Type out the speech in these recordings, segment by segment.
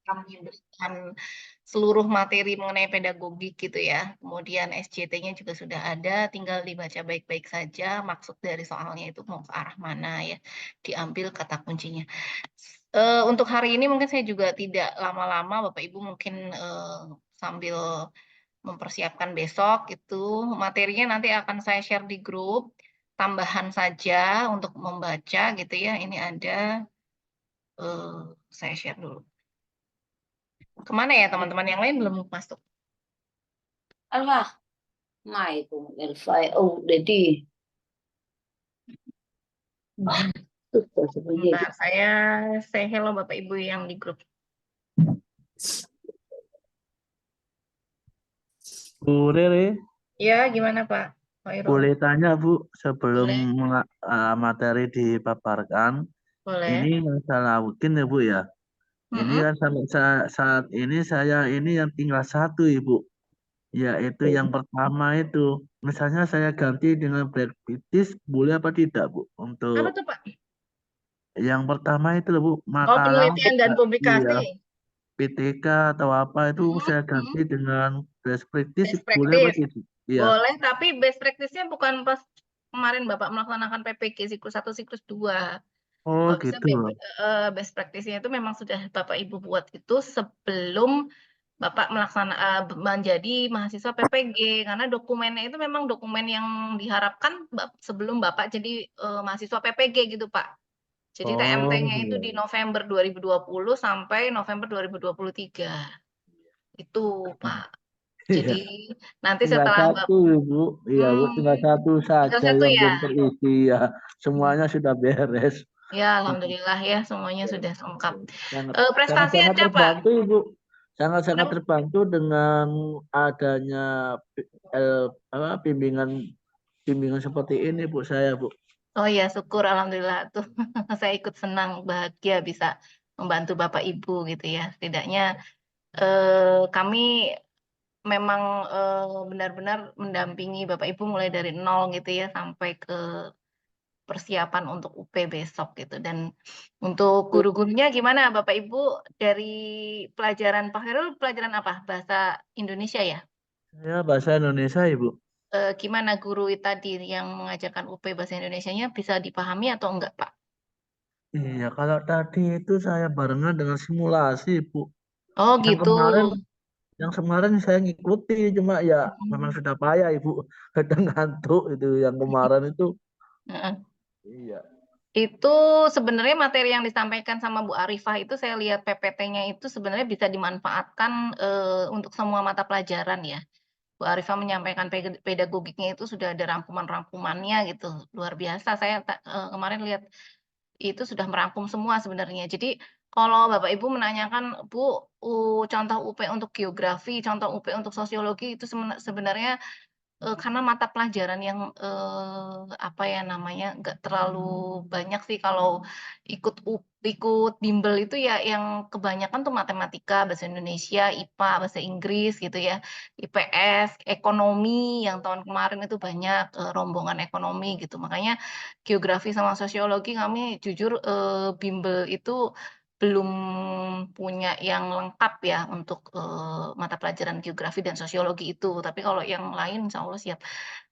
kami berikan seluruh materi mengenai pedagogik gitu ya. Kemudian SJT-nya juga sudah ada, tinggal dibaca baik-baik saja maksud dari soalnya itu mau ke arah mana ya, diambil kata kuncinya. Untuk hari ini mungkin saya juga tidak lama-lama, Bapak Ibu mungkin, sambil mempersiapkan besok itu, materinya nanti akan saya share di grup, tambahan saja untuk membaca gitu ya, ini ada, saya share dulu. Kemana ya teman-teman yang lain belum masuk? Alah, nah itu Elvi. Oh, jadi Sebentar, saya say hello Bapak Ibu yang di grup. Bu Rere, Ya, gimana Pak Khairul? boleh tanya Bu, sebelum Boleh, materi dipaparkan, ini boleh. masalah mungkin ya Bu ya. Ini Mhm. kan sampai saat ini saya ini yang tinggal satu Ibu, yaitu yang pertama itu. Misalnya saya ganti dengan Black British, boleh apa tidak Bu? Apa Untuk tuh Pak? yang pertama itu loh Bu, Oh, makalah untuk penelitian dan iya, publikasi. PTK atau apa itu Mhm, saya mhm. ganti dengan best practice, Best boleh apa practice. tidak? Iya. Boleh, tapi best practice-nya bukan pas kemarin Bapak melaksanakan PPG siklus 1, siklus 2. Oh Kalau bisa gitu. best practice-nya itu memang sudah Bapak Ibu buat itu sebelum Bapak menjadi mahasiswa PPG, karena dokumennya itu memang dokumen yang diharapkan sebelum Bapak jadi mahasiswa PPG gitu Pak. Jadi Oh TMT-nya itu iya. di November 2020 sampai November 2023. Itu Pak. Iya. Jadi nanti Tinggal setelah satu Bu, iya Bu, tinggal hmm, satu tinggal saja satu yang ya. belum terisi ya. Semuanya sudah beres. Ya, alhamdulillah ya semuanya sudah lengkap. Sangat Prestasi sangat ada Pak? terbantu Ibu. Sangat-sangat Kenapa? terbantu dengan adanya bimbingan bimbingan seperti ini Bu saya Bu. Oh ya, syukur alhamdulillah tuh. Saya ikut senang, bahagia bisa membantu Bapak Ibu gitu ya. Setidaknya kami memang benar-benar mendampingi Bapak Ibu mulai dari nol gitu ya sampai ke persiapan untuk UP besok gitu. Dan untuk guru-gurunya gimana Bapak Ibu dari pelajaran Pak Khairul pelajaran apa? Bahasa Indonesia ya? Saya bahasa Indonesia Ibu. Gimana guru tadi yang mengajarkan UP bahasa Indonesianya bisa dipahami atau enggak, Pak? Iya, kalau tadi itu saya barengan dengan simulasi Bu. Oh Yang gitu. kemarin Yang kemarin saya ngikuti, cuma ya memang Mhm. sudah payah Ibu. Kadang ngantuk itu yang kemarin itu. Heeh. Iya. Itu sebenarnya materi yang disampaikan sama Bu Arifah itu saya lihat PPT-nya itu sebenarnya bisa dimanfaatkan, untuk semua mata pelajaran ya. Bu Arifah menyampaikan pedagogiknya itu sudah ada rangkuman-rangkumannya gitu, luar biasa saya kemarin lihat itu sudah merangkum semua sebenarnya. Jadi kalau Bapak Ibu menanyakan, "Bu, contoh UP untuk geografi, contoh UP untuk sosiologi," itu sebenarnya karena mata pelajaran yang, apa ya namanya, nggak terlalu banyak sih kalau ikut bimbel itu ya yang kebanyakan tuh matematika, bahasa Indonesia, IPA, bahasa Inggris gitu ya, IPS, ekonomi yang tahun kemarin itu banyak, rombongan ekonomi gitu. Makanya geografi sama sosiologi kami jujur, bimbel itu belum punya yang lengkap ya untuk, mata pelajaran geografi dan sosiologi itu, tapi kalau yang lain insya Allah siap.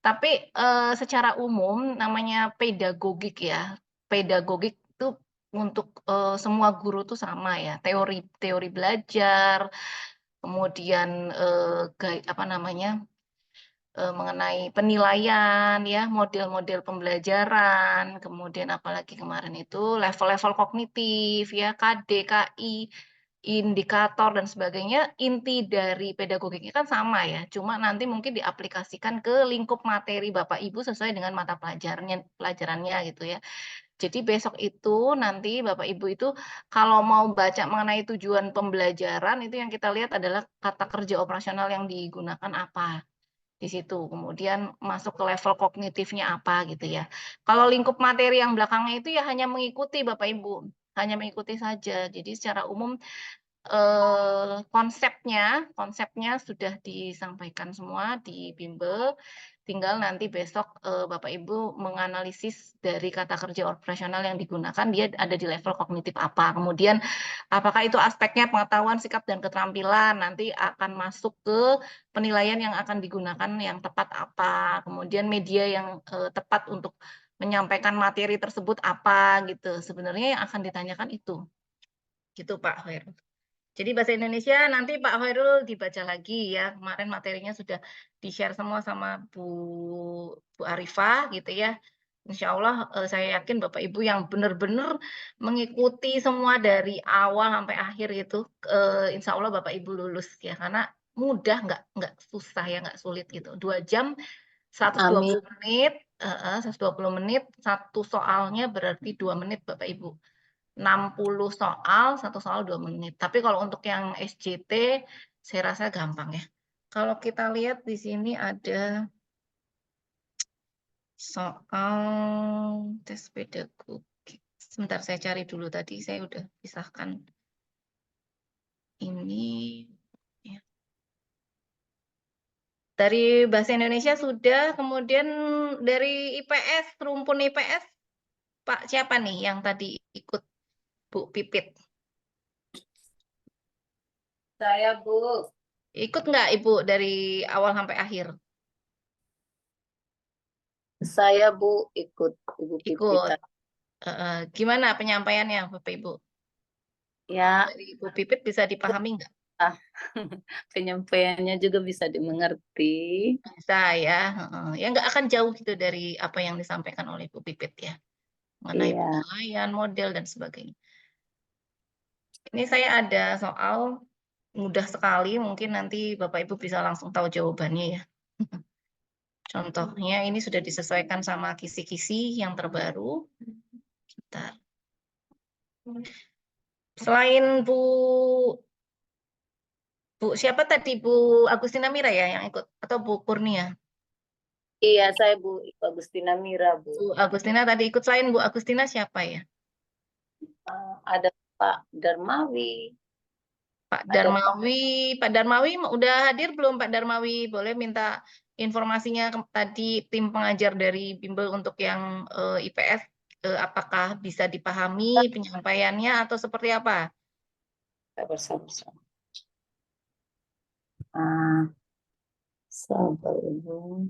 Tapi, secara umum namanya pedagogik ya, pedagogik itu untuk, semua guru tuh sama ya, teori teori belajar, kemudian, apa namanya, mengenai penilaian ya, model-model pembelajaran, kemudian apalagi kemarin itu level-level kognitif ya, KD, KI, indikator dan sebagainya, inti dari pedagogiknya kan sama ya, cuma nanti mungkin diaplikasikan ke lingkup materi Bapak Ibu sesuai dengan mata pelajarannya gitu ya. Jadi besok itu nanti Bapak Ibu itu kalau mau baca mengenai tujuan pembelajaran itu yang kita lihat adalah kata kerja operasional yang digunakan apa. Di situ, kemudian masuk ke level kognitifnya apa gitu ya. Kalau lingkup materi yang belakangnya itu ya hanya mengikuti Bapak Ibu, hanya mengikuti saja. Jadi secara umum, konsepnya konsepnya sudah disampaikan semua di bimbel, tinggal nanti besok Bapak Ibu menganalisis dari kata kerja operasional yang digunakan, dia ada di level kognitif apa. Kemudian apakah itu aspeknya pengetahuan, sikap, dan keterampilan, nanti akan masuk ke penilaian yang akan digunakan yang tepat apa. Kemudian media yang tepat untuk menyampaikan materi tersebut apa gitu. Sebenarnya yang akan ditanyakan itu. Gitu Pak Hoirul. Jadi bahasa Indonesia nanti Pak Hoirul dibaca lagi ya. Kemarin materinya sudah di-share semua sama Bu Arifah gitu ya. Insya Allah saya yakin Bapak Ibu yang benar-benar mengikuti semua dari awal sampai akhir itu, insya Allah Bapak Ibu lulus ya. Karena mudah, nggak susah ya, nggak sulit gitu. 2 jam, 120 Amin. menit, 120 menit, satu soalnya berarti 2 menit Bapak Ibu. 60 soal, satu soal 2 menit. Tapi kalau untuk yang SJT, saya rasa gampang ya. Kalau kita lihat di sini ada soal tes pedagogik. Sebentar saya cari dulu, tadi saya udah pisahkan ini. Ya. Dari bahasa Indonesia sudah, kemudian dari IPS, rumpun IPS, Pak siapa nih yang tadi ikut Bu Pipit? Saya, Bu. Ikut nggak Ibu dari awal sampai akhir? Saya, Bu, ikut Ibu Ikut. Pipita. Gimana penyampaiannya Bapak Ibu? Ya, Dari Ibu Pipit bisa dipahami nggak? penyampaiannya juga bisa dimengerti. Bisa ya. Ya nggak akan jauh gitu dari apa yang disampaikan oleh Ibu Pipit ya. Mengenai Iya. penilaian, model, dan sebagainya. Ini saya ada soal mudah sekali, mungkin nanti Bapak Ibu bisa langsung tahu jawabannya ya. Contohnya ini sudah disesuaikan sama kisi-kisi yang terbaru. Bentar. Selain Bu siapa tadi Bu Agustina Mira ya yang ikut atau Bu Kurnia? Iya, saya Bu Agustina Mira, Bu. Bu Agustina tadi ikut, selain Bu Agustina siapa ya? Ada Pak Darmawi. Pak Ada Pak Darmawi udah hadir belum Pak Darmawi? Boleh minta informasinya tadi tim pengajar dari Bimbel untuk yang IPS, apakah bisa dipahami penyampaiannya atau seperti apa? bersama-sama. Sabar, Ibu.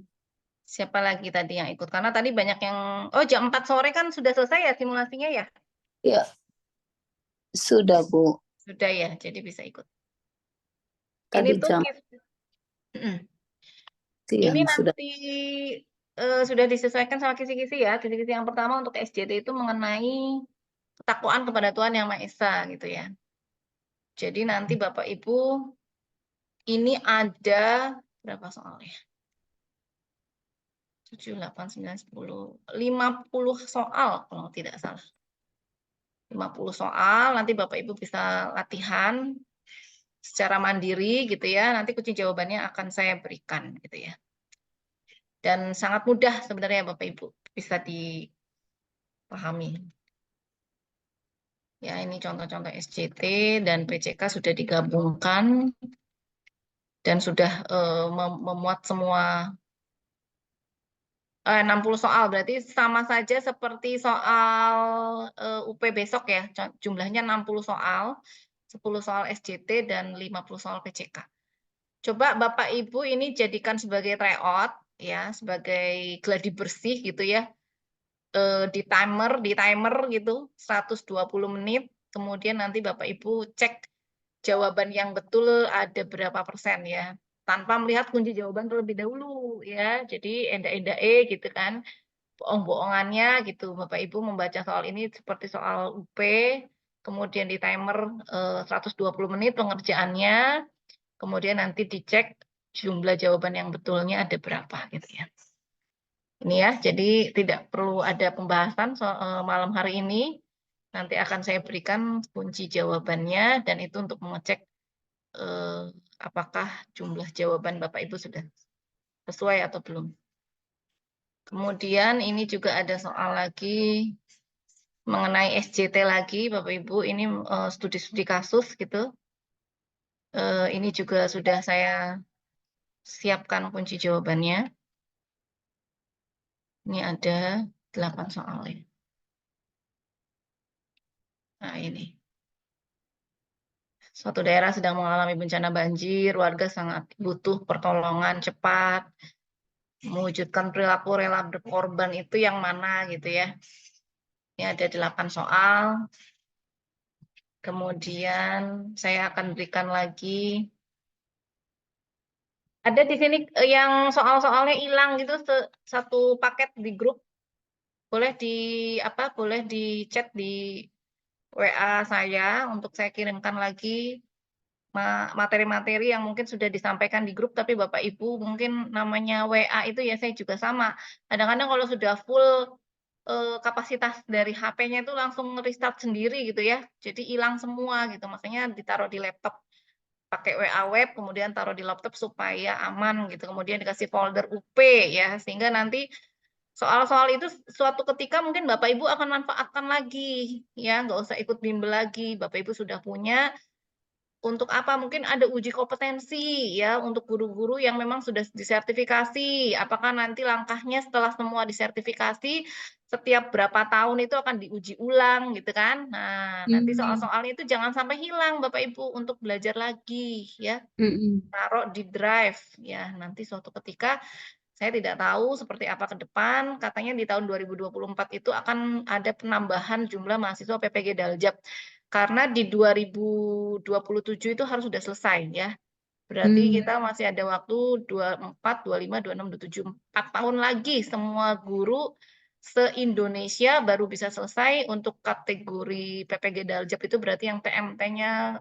Siapa lagi tadi yang ikut? Karena tadi banyak yang, jam 4 sore kan sudah selesai ya simulasinya ya? Ya, sudah, Bu. Sudah ya, jadi bisa ikut. Tadi Ini tuh jam ini siang sudah. nanti sudah disesuaikan sama kisi-kisi ya. Kisi-kisi yang pertama untuk SJT itu mengenai ketakwaan kepada Tuhan Yang Maha Esa gitu ya. Jadi nanti Bapak Ibu ini ada berapa soalnya? 7, 8, 9, 10, 50 soal kalau tidak salah. 50 soal, nanti Bapak Ibu bisa latihan secara mandiri gitu ya. Nanti kunci jawabannya akan saya berikan gitu ya. Dan sangat mudah sebenarnya Bapak Ibu bisa dipahami. Ya, ini contoh-contoh SJT dan PCK sudah digabungkan dan sudah memuat semua 60 soal, berarti sama saja seperti soal UP besok ya, jumlahnya 60 soal, 10 soal SJT dan 50 soal PCK. Coba Bapak Ibu ini jadikan sebagai tryout ya, sebagai gladi bersih gitu ya, di timer gitu 120 menit, kemudian nanti Bapak Ibu cek jawaban yang betul ada berapa persen ya, tanpa melihat kunci jawaban terlebih dahulu ya. Jadi endah-endahe gitu kan, bohong-bohongannya gitu. Bapak Ibu membaca soal ini seperti soal UP, kemudian di timer 120 menit pengerjaannya, kemudian nanti dicek jumlah jawaban yang betulnya ada berapa gitu ya. Ini ya, jadi tidak perlu ada pembahasan malam hari ini. Nanti akan saya berikan kunci jawabannya dan itu untuk mengecek apakah jumlah jawaban Bapak Ibu sudah sesuai atau belum. Kemudian ini juga ada soal lagi mengenai SJT lagi Bapak Ibu, ini studi-studi kasus gitu. Ini juga sudah saya siapkan kunci jawabannya. Ini ada 8 soal ya. Nah, ini. Suatu daerah sedang mengalami bencana banjir, warga sangat butuh pertolongan cepat, mewujudkan perilaku rela berkorban itu yang mana gitu ya. Ini ada 8 soal. Kemudian saya akan berikan lagi. Ada di sini yang soal-soalnya hilang gitu satu paket di grup. Boleh boleh di chat di WA saya untuk saya kirimkan lagi materi-materi yang mungkin sudah disampaikan di grup, tapi Bapak Ibu mungkin namanya WA itu ya saya juga sama. Kadang-kadang kalau sudah full kapasitas dari HP-nya itu langsung restart sendiri gitu ya. Jadi hilang semua gitu. Makanya ditaruh di laptop pakai WA web, kemudian taruh di laptop supaya aman gitu. Kemudian dikasih folder UP ya, sehingga nanti soal-soal itu suatu ketika mungkin Bapak Ibu akan manfaatkan lagi ya, nggak usah ikut bimbel lagi. Bapak Ibu sudah punya untuk apa? Mungkin ada uji kompetensi ya untuk guru-guru yang memang sudah disertifikasi. Apakah nanti langkahnya setelah semua disertifikasi setiap berapa tahun itu akan diuji ulang gitu kan? Nah, nanti soal-soalnya itu jangan sampai hilang Bapak Ibu untuk belajar lagi ya. Taruh di drive ya. Nanti suatu ketika saya tidak tahu seperti apa ke depan, katanya di tahun 2024 itu akan ada penambahan jumlah mahasiswa PPG Daljab. Karena di 2027 itu harus sudah selesai ya. Berarti kita masih ada waktu 24, 25, 26, 27, 4 tahun lagi semua guru se-Indonesia baru bisa selesai untuk kategori PPG Daljab itu berarti yang TMT-nya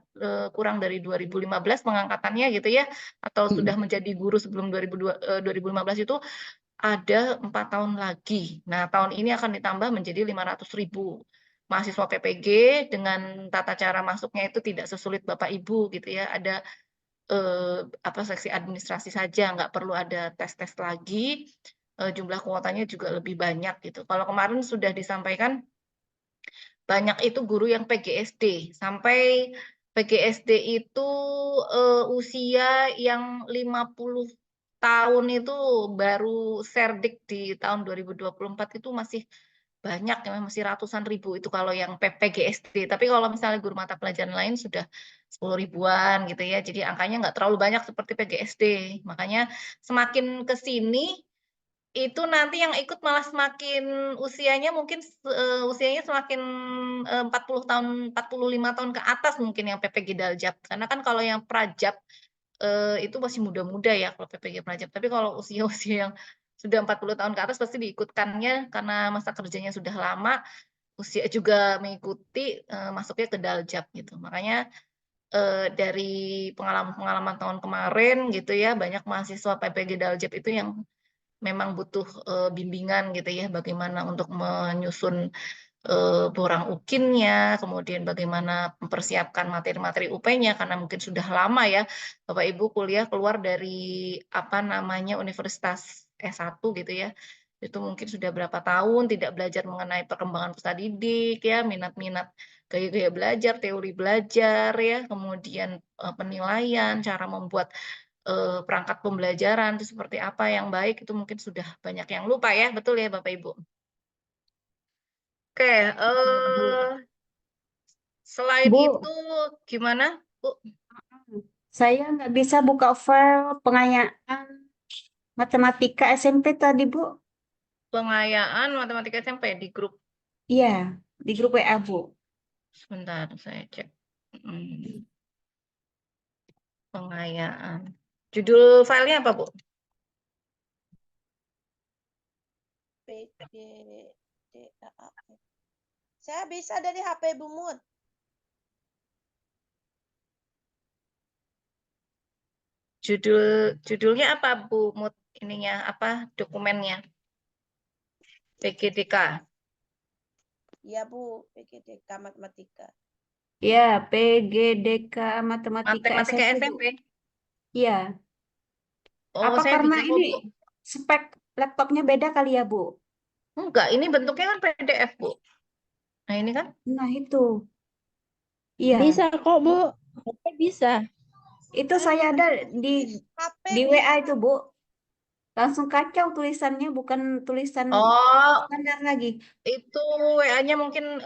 kurang dari 2015 pengangkatannya gitu ya, atau sudah menjadi guru sebelum 2015 itu ada 4 tahun lagi. Nah, tahun ini akan ditambah menjadi 500.000 mahasiswa PPG dengan tata cara masuknya itu tidak sesulit Bapak Ibu gitu ya. Ada seksi administrasi saja, nggak perlu ada tes-tes lagi. Jumlah kuotanya juga lebih banyak gitu. Kalau kemarin sudah disampaikan banyak itu guru yang PGSD sampai PGSD itu usia yang 50 tahun itu baru serdik di tahun 2024 itu masih banyak ya, masih ratusan ribu itu kalau yang PGSD. Tapi kalau misalnya guru mata pelajaran lain sudah 10 ribuan gitu ya. Jadi angkanya nggak terlalu banyak seperti PGSD. Makanya semakin ke sini itu nanti yang ikut malah semakin usianya mungkin usianya semakin 40 tahun, 45 tahun ke atas mungkin yang PPG Daljab. Karena kan kalau yang Prajab itu masih muda-muda ya kalau PPG Prajab. Tapi kalau usia-usia yang sudah 40 tahun ke atas pasti diikutkannya karena masa kerjanya sudah lama, usia juga mengikuti masuknya ke Daljab gitu. Makanya dari pengalaman-pengalaman tahun kemarin gitu ya, banyak mahasiswa PPG Daljab itu yang memang butuh bimbingan gitu ya, bagaimana untuk menyusun borang ukinnya, kemudian bagaimana mempersiapkan materi-materi UP-nya karena mungkin sudah lama ya Bapak Ibu kuliah keluar dari Universitas S1 gitu ya. Itu mungkin sudah berapa tahun tidak belajar mengenai perkembangan peserta didik ya, minat-minat gaya-gaya belajar, teori belajar ya, kemudian penilaian, cara membuat perangkat pembelajaran itu seperti apa yang baik itu mungkin sudah banyak yang lupa ya, betul ya Bapak Ibu? Oke, selain Bu, itu gimana, Bu? saya nggak bisa buka file pengayaan matematika SMP tadi, Bu. Pengayaan matematika SMP di grup. Iya, di grup WA, Bu. Sebentar, saya cek. Pengayaan. Judul filenya apa, Bu? PGDAAF. Saya bisa dari HP Bu Mut. Judulnya apa, Bu Mut? Ininya apa dokumennya? PGDK. Iya Bu, PGDK Matematika. Iya, PGDK Matematika Matematika SMP, Bu. SMP. Iya. Oh, Apa saya karena bisa kok, ini Bu. spek laptopnya beda kali ya, Bu? Enggak, ini bentuknya kan PDF, Bu. Nah, ini kan Nah, itu. Iya. Bisa kok, Bu. Bisa. Itu saya ada di HP WA itu, Bu. Langsung kacau tulisannya, bukan tulisan Oh, standar lagi. itu WA-nya mungkin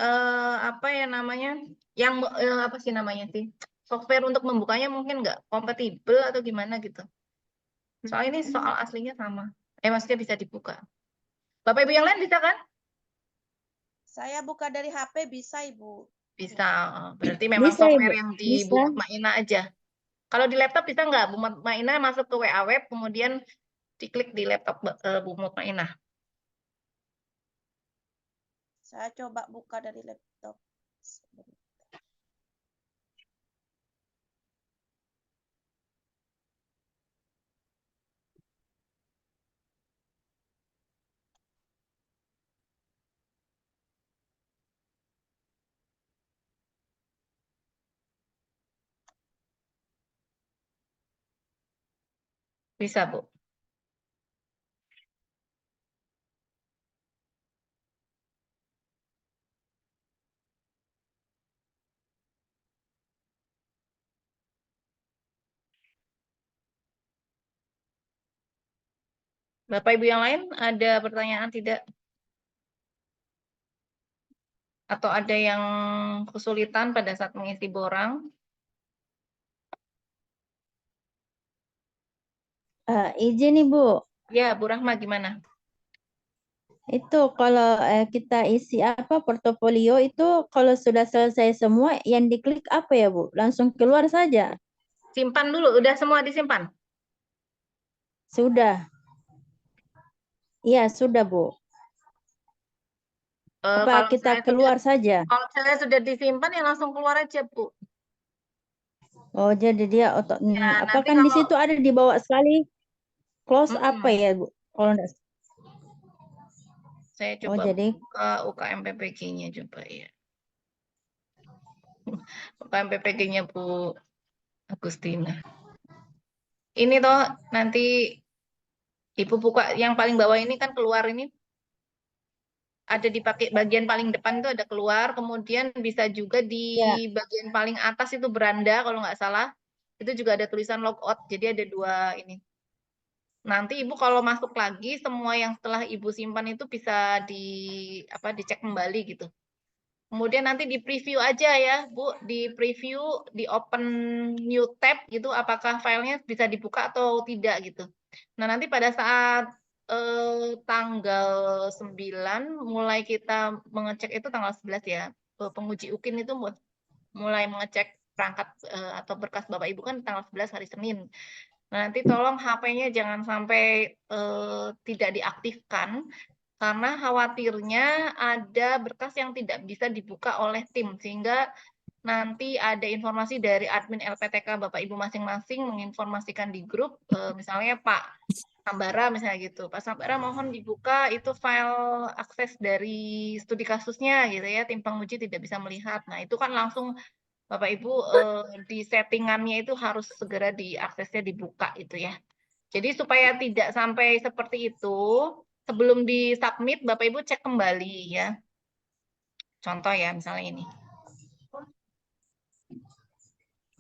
apa ya namanya? Yang apa sih namanya sih? Software untuk membukanya mungkin nggak kompatibel atau gimana gitu. Soalnya ini soal aslinya sama. Maksudnya bisa dibuka. Bapak Ibu yang lain bisa kan? Saya buka dari HP bisa, Ibu. Bisa. Berarti memang Bisa, software Ibu. yang di Bu Bisa. Mutmainah aja. Kalau di laptop bisa nggak Bu Mutmainah masuk ke WA web kemudian diklik di laptop Bu Mutmainah. Saya coba buka dari laptop. Bisa, Bu. Bapak Ibu yang lain ada pertanyaan tidak? Atau ada yang kesulitan pada saat mengisi borang? Izin Ibu, Ya, Bu Rahma gimana? itu kalau kita isi apa portofolio itu kalau sudah selesai semua yang diklik apa ya Bu? Langsung keluar saja. Simpan dulu, udah semua disimpan? Sudah. Iya, sudah Bu. Apa Kalau kita saya keluar saja? kalau saya sudah disimpan ya langsung keluar aja, Bu. Oh, jadi dia Ya, apa nanti kan di kalau situ ada di bawah sekali close apa Mm-mm. ya Bu? Kalau enggak. Saya Oh, coba jadi buka UKM PPG-nya coba ya. UKM PPG-nya Bu Agustina. Ini toh nanti Ibu buka yang paling bawah ini kan keluar ini. Ada di bagian paling depan itu ada keluar, kemudian bisa juga di ya. bagian paling atas itu beranda kalau nggak salah. Itu juga ada tulisan logout. Jadi ada dua ini. Nanti Ibu kalau masuk lagi semua yang setelah Ibu simpan itu bisa dicek kembali gitu. Kemudian nanti di preview aja ya, Bu, di preview, di open new tab gitu, apakah filenya bisa dibuka atau tidak gitu. Nah, nanti pada saat tanggal 9 mulai kita mengecek itu tanggal 11 ya. Penguji UKIN itu mulai mengecek perangkat atau berkas Bapak Ibu kan tanggal 11 hari Senin. Nah, nanti tolong HP-nya jangan sampai tidak diaktifkan karena khawatirnya ada berkas yang tidak bisa dibuka oleh tim sehingga nanti ada informasi dari admin LPTK Bapak Ibu masing-masing menginformasikan di grup misalnya Pak Sambara misalnya gitu. Pak Sambara mohon dibuka itu file akses dari studi kasusnya gitu ya. Tim penguji tidak bisa melihat. Nah, itu kan langsung Bapak Ibu di settingannya itu harus segera diaksesnya dibuka itu ya. Jadi supaya tidak sampai seperti itu, sebelum di-submit Bapak Ibu cek kembali ya. Contoh ya, misalnya ini.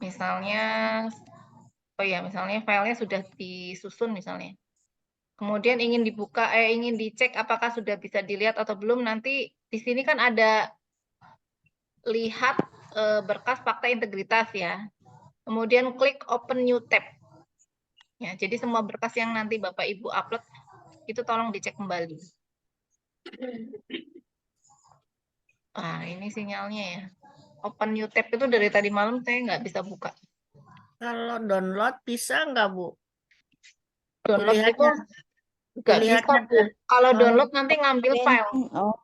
Misalnya, oh ya, misalnya filenya sudah disusun misalnya. Kemudian ingin dibuka, ingin dicek apakah sudah bisa dilihat atau belum. Nanti di sini kan ada lihat berkas fakta integritas ya. Kemudian klik open new tab. Ya, jadi semua berkas yang nanti Bapak Ibu upload itu tolong dicek kembali. Ini sinyalnya ya. Open new tab itu dari tadi malam saya nggak bisa buka. Kalau download bisa nggak, Bu? Download itu Dilihatnya, nggak bisa, dilihatnya Bu. Kalau Oh. download nanti ngambil file. Oh,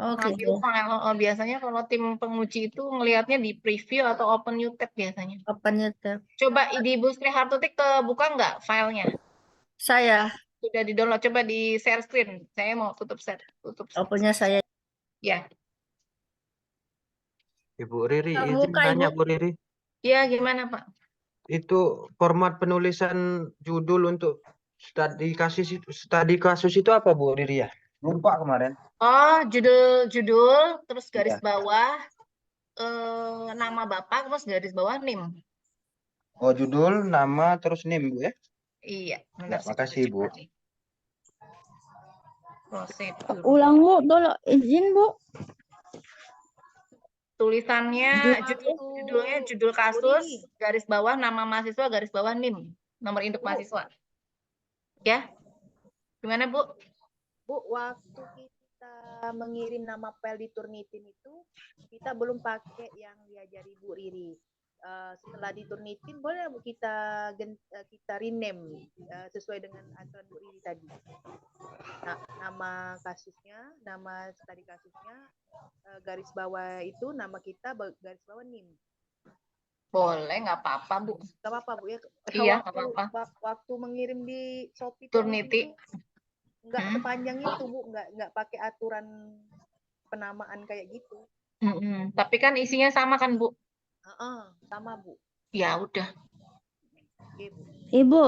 Ngambil gitu. file. Biasanya kalau tim penguji itu ngelihatnya di preview atau open new tab biasanya. Open YouTube. Coba di Ibu Sri Hartutik buka nggak filenya? Saya, Sudah di-download, coba di share screen. Saya mau tutup share. punya saya. Ya. Ibu Riri, Yang izin buka, tanya Ibu. Bu Riri. Ya, gimana Pak? Itu format penulisan judul untuk studi kasus itu apa Bu Riri ya? Lupa kemarin. Oh, judul, terus garis Iya. bawah, nama Bapak, terus garis bawah NIM. Oh, judul, nama, terus NIM Bu ya? Iya, Ya, makasih Bu. Prosedur. Ulang Bu, tolong izin Bu. Tulisannya Judul judulnya judul kasus, garis bawah nama mahasiswa, garis bawah NIM, nomor induk mahasiswa. Ya, gimana Bu? Bu, waktu kita mengirim nama file di Turnitin itu, kita belum pakai yang diajari Bu Riri. Setelah di Turnitin, boleh Bu kita rename sesuai dengan aturan Bu Riri tadi. Nah, nama kasusnya, nama studi kasusnya, garis bawah itu nama kita garis bawah NIM. Boleh, nggak apa-apa Bu. Gak apa-apa Bu ya. Iya, nggak apa-apa. Waktu mengirim di Shopee Turniti. itu nggak sepanjang itu Bu, nggak pakai aturan penamaan kayak gitu. Tapi kan isinya sama kan Bu? Sama Bu. Ya udah. Oke, Bu. Ibu,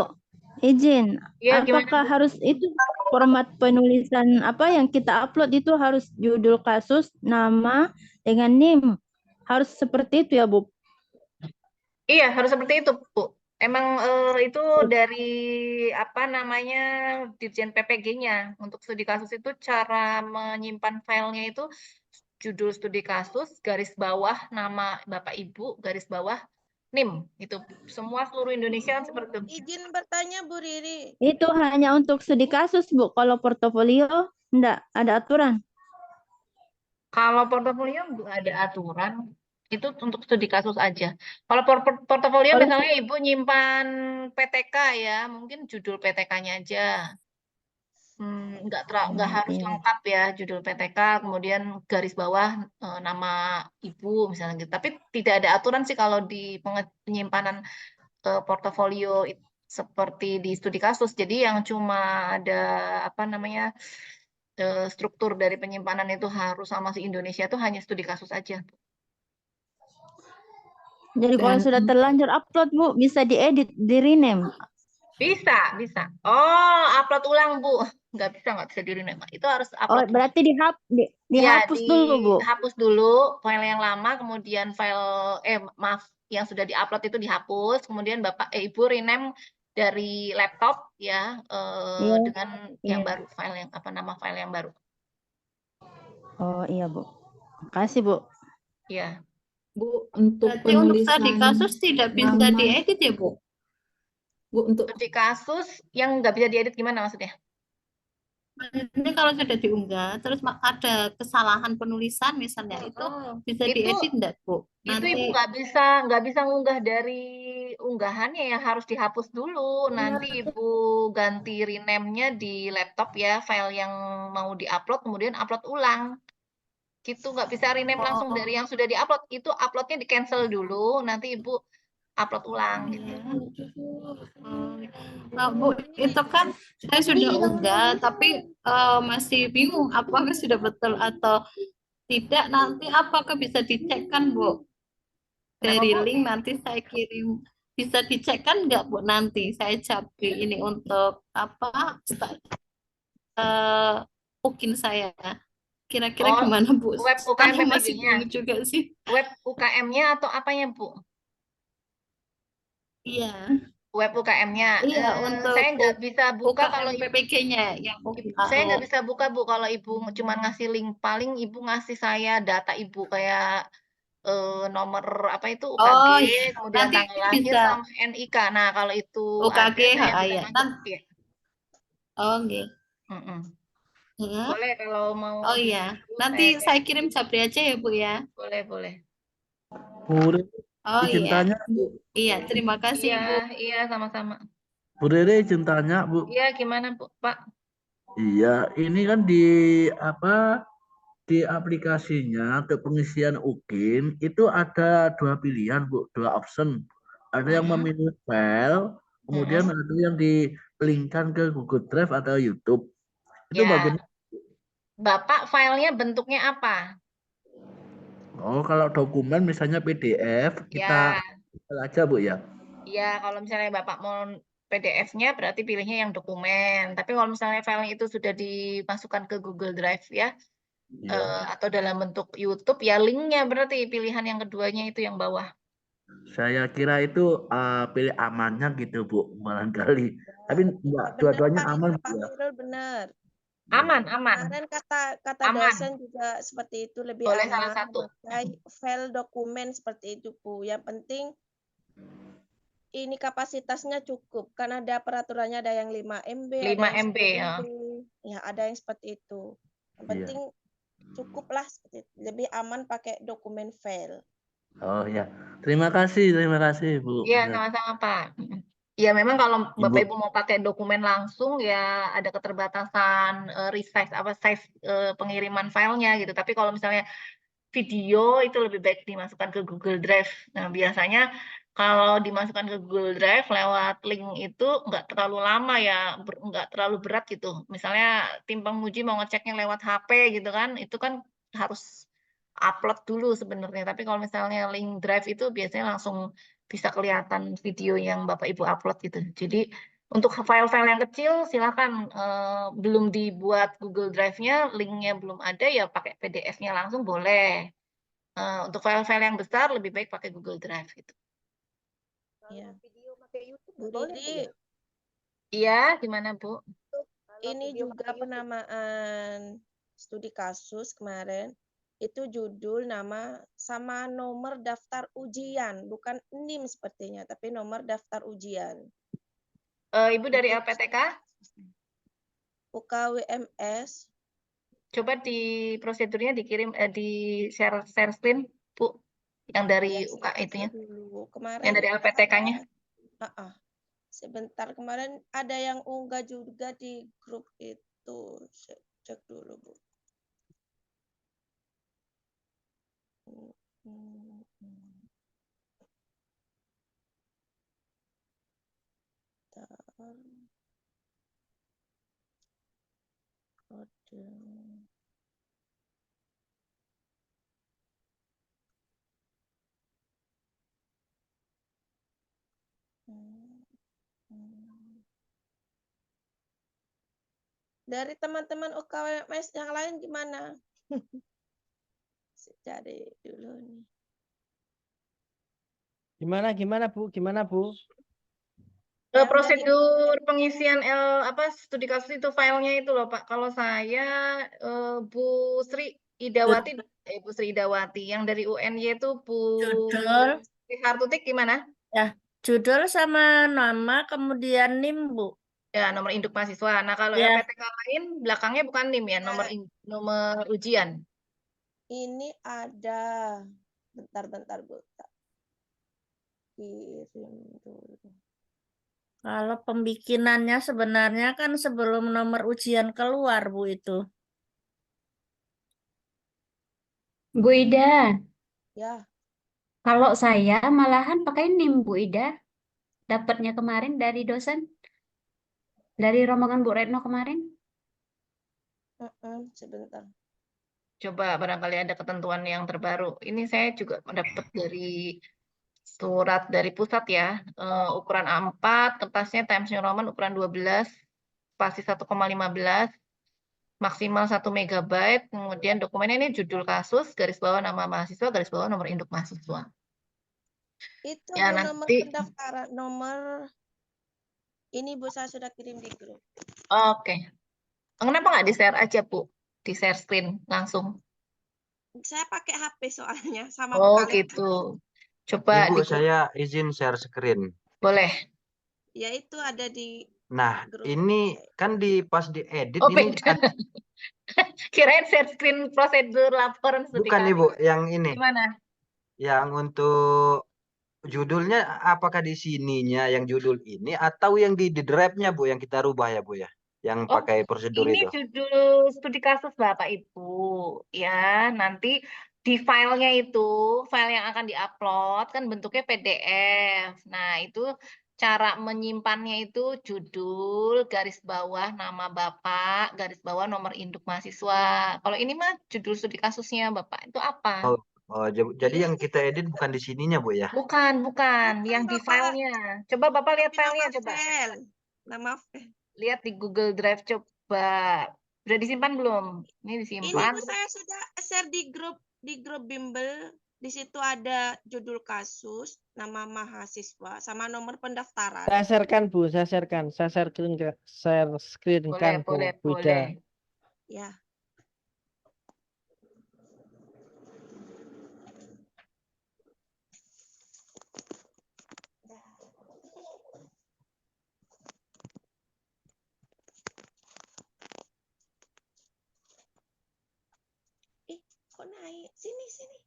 izin. Ya, gimana, Apakah Bu? harus itu format penulisan apa yang kita upload itu harus judul kasus, nama dengan NIM? Harus seperti itu ya Bu? Iya, harus seperti itu Bu. Emang itu dari apa namanya Dirjen PPG-nya untuk studi kasus itu cara menyimpan filenya itu judul studi kasus, garis bawah nama Bapak Ibu, garis bawah NIM. Itu semua seluruh Indonesia kan seperti itu. Izin bertanya Bu Riri. Itu hanya untuk studi kasus Bu. Kalau portofolio enggak ada aturan. Kalau portofolio nggak ada aturan, itu untuk studi kasus aja. Kalau portofolio Kalau- misalnya Ibu nyimpan PTK ya, mungkin judul PTK-nya aja. Nggak harus iya. lengkap ya judul PTK, kemudian garis bawah nama Ibu misalnya gitu. Tapi tidak ada aturan sih kalau di penyimpanan portofolio seperti di studi kasus. Jadi yang cuma ada apa namanya struktur dari penyimpanan itu harus sama si Indonesia itu hanya studi kasus aja. Jadi kalau sudah terlanjur upload Bu, bisa diedit, di rename. Bisa. Oh, upload ulang Bu. Nggak bisa di-rename. Itu harus Oh, upload. berarti dihapus dulu Bu. Dihapus dulu file yang lama, kemudian yang sudah diupload itu dihapus, kemudian Ibu rename dari laptop ya Iya. dengan yang Iya. baru, nama file yang baru. Oh iya Bu. Makasih Bu. Ya. Bu, untuk Berarti untuk penulisan studi kasus tidak bisa nama- diedit ya Bu? Bu, untuk Studi kasus yang nggak bisa diedit gimana maksudnya? Ini kalau sudah diunggah, terus ada kesalahan penulisan misalnya, itu bisa Itu- diedit enggak Bu? Itu Nanti Ibu nggak bisa ngunggah dari unggahannya ya, harus dihapus dulu. Nanti Ibu ganti rename-nya di laptop ya, file yang mau diupload kemudian upload ulang. Gitu, nggak bisa rename langsung dari yang sudah diupload. Itu uploadnya di cancel dulu, nanti Ibu upload ulang gitu. Nah, Bu, itu kan saya sudah unggah, tapi masih bingung apakah sudah betul atau tidak. Nanti apakah bisa dicek kan Bu? Dari Kenapa, Bu? link nanti saya kirim, bisa dicek kan nggak Bu? Nanti saya capri ini untuk apa? Mungkin saya. Kira-kira gimana Bu? Web Saya UKM masih PPG-nya. bingung juga sih. Web UKM-nya atau apanya, Bu? Iya. Web UKM-nya. Iya, untuk Saya nggak bisa buka kalau UKM PPG-nya yang saya nggak bisa buka Bu kalau Ibu cuma ngasih link, paling Ibu ngasih saya data Ibu kayak nomor apa itu UKG, Oh, iya. kemudian Nanti tanggal lahir bisa. sama NIK. Nah kalau itu UKG, ada, saya bisa ya. masuk ya. Oh, nggih. Ya. Boleh kalau mau. Oh iya, gitu, nanti saya kirim Sabri aja ya Bu ya. Boleh. Bu Riri, Oh izin iya, tanya, iya terima kasih Bu. Iya sama-sama. Bu Riri izin tanya, Bu. Iya gimana Bu, Pak? Iya, ini kan di aplikasinya untuk pengisian UKIM itu ada dua pilihan, Bu, dua option. Ada yang memilih file, kemudian ada yang di-linkkan ke Google Drive atau YouTube. Itu Ya. bagaimana? Bapak filenya bentuknya apa? Oh, kalau dokumen misalnya PDF, kita aja, Bu ya. Ya, kalau misalnya Bapak mau PDF-nya berarti pilihnya yang dokumen. Tapi kalau misalnya filenya itu sudah dimasukkan ke Google Drive ya, atau dalam bentuk YouTube, ya linknya berarti pilihan yang keduanya itu yang bawah. Saya kira itu pilih amannya gitu, Bu, barangkali. Tapi enggak, dua-duanya aman, Bu ya. Pak Khairul benar. Aman. Kemarin kata Aman. dosen juga seperti itu, lebih Boleh salah aman satu. memakai file dokumen seperti itu, Bu. Yang penting ini kapasitasnya cukup, karena ada peraturannya, ada yang 5 MB, ada 5 yang MB 10 ya. MB, ya ada yang seperti itu. Yang Iya. penting cukuplah seperti itu. Lebih aman pakai dokumen file. Oh ya, terima kasih Bu. Iya, Ya, sama-sama Pak. Ya memang kalau Bapak Ibu. Ibu mau pakai dokumen langsung ya ada keterbatasan size pengiriman filenya gitu. Tapi kalau misalnya video itu lebih baik dimasukkan ke Google Drive. Nah, biasanya kalau dimasukkan ke Google Drive lewat link itu nggak terlalu lama ya, nggak terlalu berat gitu. Misalnya tim penguji mau ngeceknya lewat HP gitu kan, itu kan harus upload dulu sebenarnya. Tapi kalau misalnya link Drive itu biasanya langsung bisa kelihatan video yang Bapak Ibu upload gitu. Jadi untuk file-file yang kecil silakan belum dibuat Google Drive-nya, linknya belum ada ya pakai PDF-nya langsung boleh. Untuk file-file yang besar lebih baik pakai Google Drive gitu. Ya. Video pakai YouTube Bu boleh, Bu, Riri, ya? Iya, gimana Bu? Kalau ini video juga pakai YouTube. penamaan studi kasus kemarin. Itu judul, nama, sama nomor daftar ujian. Bukan NIM sepertinya, tapi nomor daftar ujian. Ibu dari Itu LPTK, UKWMS. coba di prosedurnya dikirim di share screen Bu, yang dari Ya, UK saya itunya, dulu. yang Kemarin dari LPTK-nya. sebentar, kemarin ada yang unggah juga di grup itu. Saya cek dulu, Bu. Bentar. Kode. Dari teman-teman UKWMS yang lain gimana? Saya cari dulu nih. Gimana Bu? Gimana Bu? Yang dari Prosedur pengisian studi kasus itu filenya itu loh Pak. Kalau saya Bu Sri Idawati, Bu Sri Idawati, yang dari UNY itu Bu Judul, Hartutik gimana? ya, judul sama nama, kemudian NIM, Bu. Ya, nomor induk mahasiswa. Nah, kalau Ya. LPTK lain belakangnya bukan NIM ya, nomor ujian. Ini ada, bentar Bu. Tak kirim dulu. Kalau pembikinannya sebenarnya kan sebelum nomor ujian keluar, Bu, itu. Bu Ida, Ya, kalau saya malahan pakai NIM, Bu Ida. Dapatnya kemarin dari dosen. Dari rombongan Bu Retno kemarin. sebentar. Coba barangkali ada ketentuan yang terbaru. Ini saya juga dapat dari surat dari pusat ya. Ukuran A4, kertasnya Times New Roman ukuran 12, spasi 1,15, maksimal 1 MB. Kemudian dokumennya ini judul kasus, garis bawah nama mahasiswa, garis bawah nomor induk mahasiswa. Itu Ya, Bu, nomor nanti. pendaftaran, nomor ini Bu, saya sudah kirim di grup. Oke. Kenapa nggak di-share aja, Bu? Di-share screen langsung. Saya pakai HP soalnya, sama Oh, buka laptop. gitu. Coba Ibu, di saya izin share screen. boleh. Ya, itu ada di Nah, grup. ini kan pas diedit Oh, ini beda. Kirain share screen prosedur laporan studi bukan kasus. Ibu, yang ini. Gimana? Yang untuk judulnya apakah di sininya yang judul ini atau yang di drive-nya Bu yang kita rubah ya Bu ya? Yang Oh, pakai prosedur ini itu. judul studi kasus Bapak Ibu. Ya, nanti di filenya itu, file yang akan diupload kan bentuknya PDF. Nah, itu cara menyimpannya itu judul, garis bawah nama Bapak, garis bawah nomor induk mahasiswa. Kalau ini mah judul studi kasusnya Bapak, itu apa? Oh, jadi yang kita edit bukan di sininya Bu ya? Bukan, yang di Bapak. filenya. Coba Bapak lihat Tapi filenya, nama coba. file. Nama file. Lihat di Google Drive, coba. Udah disimpan belum? Ini Ini disimpan. Bu, saya sudah share di grup Bimbel. Di situ ada judul kasus, nama mahasiswa, sama nomor pendaftaran. Saya sharekan Bu, saya sharekan. Saya share screen Boleh, kan Bu Ida. boleh. Ya. Ih, kok naik? Sini, sini.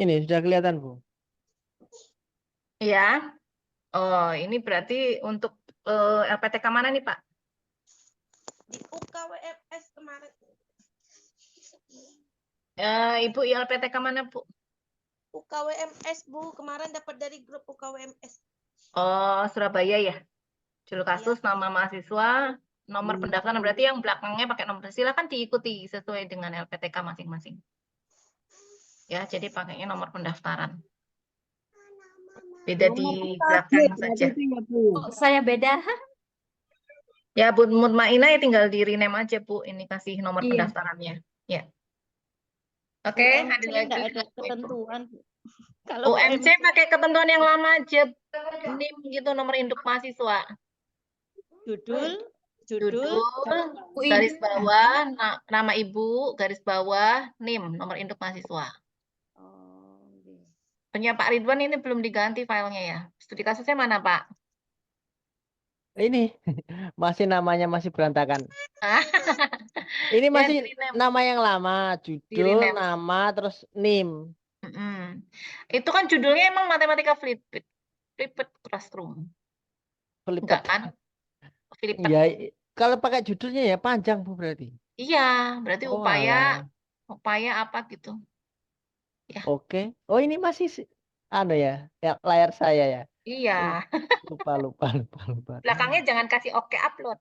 Ini sudah kelihatan, Bu. Ya. Oh, ini berarti untuk LPTK mana nih, Pak? Di UKWMS kemarin. Ibu LPTK mana, Bu? UKWMS, Bu. Kemarin dapat dari grup UKWMS. Oh, Surabaya ya. Judul Iya. kasus, nama mahasiswa, nomor pendaftaran, berarti yang belakangnya pakai nomor. Silakan diikuti sesuai dengan LPTK masing-masing. Ya, jadi pakainya nomor pendaftaran. Beda di belakang saja. Kok saya beda? Ya, Bu Mutmainah ya tinggal di rename aja, Bu. Ini kasih nomor Iya. pendaftarannya. Ya. Oke, UMC ada lagi. nggak ada ketentuan, Bu. Kalau UMC UMC pakai ketentuan yang lama aja. NIM gitu, nomor induk mahasiswa. judul, Judul, Bu garis Ida. bawah, nama ibu, garis bawah, NIM, nomor induk mahasiswa. Oh, iya. Punya Pak Ridwan ini belum diganti filenya ya. Studi kasusnya mana, Pak? Ini masih namanya masih berantakan. Ini Ya, masih di-rename. nama yang lama, judul, Di-rename. nama, terus NIM. Itu kan judulnya emang matematika flipped classroom. Enggak Pelipet. kan? Flipped. Ya, kalau pakai judulnya ya panjang, Bu, berarti. Iya, berarti Oh, upaya alah. apa gitu. Ya. Oke. Oh, ini masih ya layar saya ya. Iya. Lupa. Belakangnya jangan kasih oke upload.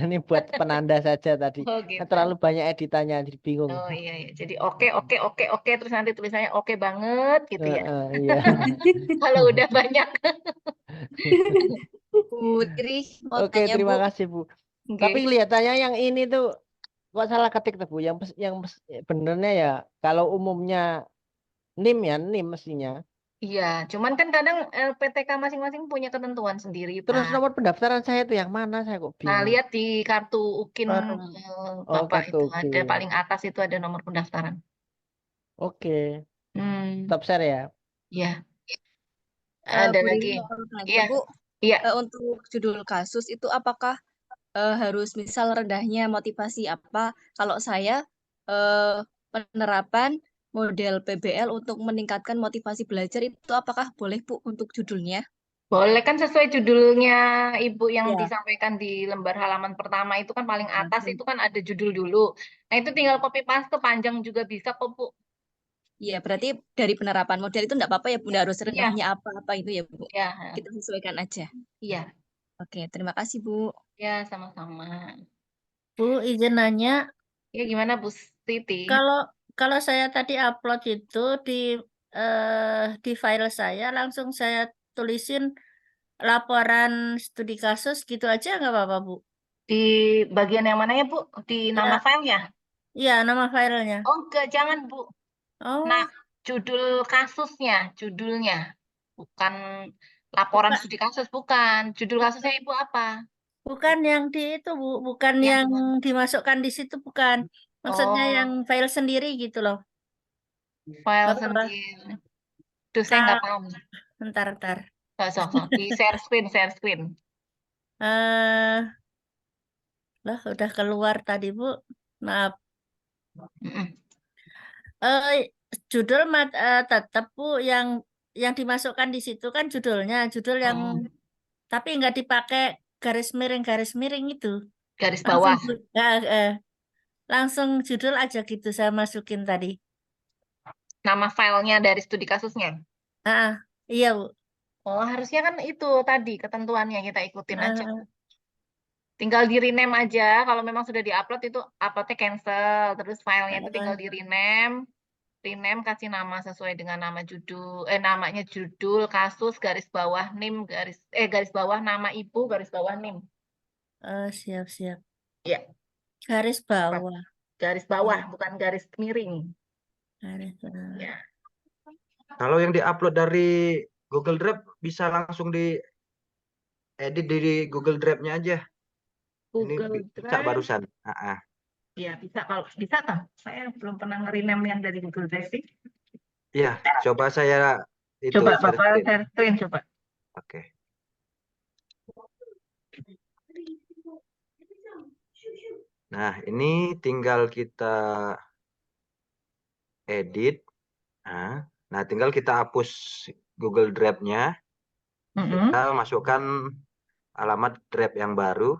Ini buat penanda saja tadi. Oh, gitu. Terlalu banyak editannya, jadi bingung. Oh iya. Jadi oke, terus nanti tulisannya oke banget gitu ya. Iya. Kalau udah banyak. Bu Riri mau Oke, tanya, terima Bu. kasih, Bu. Oke. Tapi kelihatannya yang ini tuh kok salah ketik tuh, Bu. Yang benernya ya kalau umumnya NIM ya, NIM mestinya. Iya, cuman kan kadang LPTK masing-masing punya ketentuan sendiri, Terus Pak. nomor pendaftaran saya tuh yang mana? Saya kok Nah, bingung. lihat di kartu UKIN Oh, Bapak kartu itu ada UKIN. paling atas itu ada nomor pendaftaran. Oke. Hmm, Top share ya. ya. Ada Bu lagi. Riri mau tanya, Iya, Bu, iya. untuk judul kasus itu apakah harus misal rendahnya motivasi apa? Kalau saya penerapan model PBL untuk meningkatkan motivasi belajar itu apakah boleh, Bu, untuk judulnya? Boleh kan sesuai judulnya Ibu yang Ya. disampaikan di lembar halaman pertama itu kan paling atas itu kan ada judul dulu. Nah, itu tinggal copy paste panjang juga bisa kok, Bu. Iya, berarti dari penerapan model itu enggak apa-apa ya, Bu, enggak harus Iya. rendahnya apa-apa itu ya, Bu. Iya. Kita sesuaikan aja. Iya. Oke, terima kasih, Bu. Ya, sama-sama. Bu, izin nanya, Ya, gimana Bu Siti? kalau saya tadi upload itu di file saya langsung saya tulisin laporan studi kasus gitu aja nggak apa-apa, Bu? Di bagian yang mana ya, Bu? Di nama Ya, filenya? iya, nama filenya. Oh, enggak, jangan, Bu. Oh, Nah, judul kasusnya, judulnya. Bukan laporan bukan, studi kasus, bukan. Judul kasusnya Ibu apa? bukan yang di itu, Bu, bukan Yang yang di mana? dimasukkan di situ, bukan. Maksudnya Oh, yang file sendiri gitu loh. file Apa? sendiri. Duh, saya nggak paham. Ntar. So. Di share screen. Lah, udah keluar tadi, Bu. Maaf. Mm-mm. Judul tetap, Bu, yang dimasukkan di situ kan judulnya, judul yang tapi nggak dipakai garis miring itu. Garis bawah. Langsung judul aja gitu saya masukin tadi. Nama filenya dari studi kasusnya. Iya, Bu. Oh, harusnya kan itu tadi ketentuannya kita ikutin aja. Ah, Tinggal di rename aja. Kalau memang sudah diupload itu uploadnya cancel. Terus filenya itu tinggal di rename. Rename kasih nama sesuai dengan nama judul. Namanya judul kasus garis bawah NIM garis bawah nama ibu garis bawah NIM. siap. Ya. Garis bawah. Garis bawah bukan garis miring. Garis bawah. Ya. Kalau yang diupload dari Google Drive bisa langsung diedit di Google Drive-nya aja. Google bisa Drive. barusan. Ya, bisa kalau bisa kan. Saya belum pernah nge-rename yang dari Google Drive sih. Iya, coba saya itu Coba share Bapak screen. share screen coba. Oke. Nah, ini tinggal kita edit. Nah, tinggal kita hapus Google Drive-nya. Kita masukkan alamat Drive yang baru.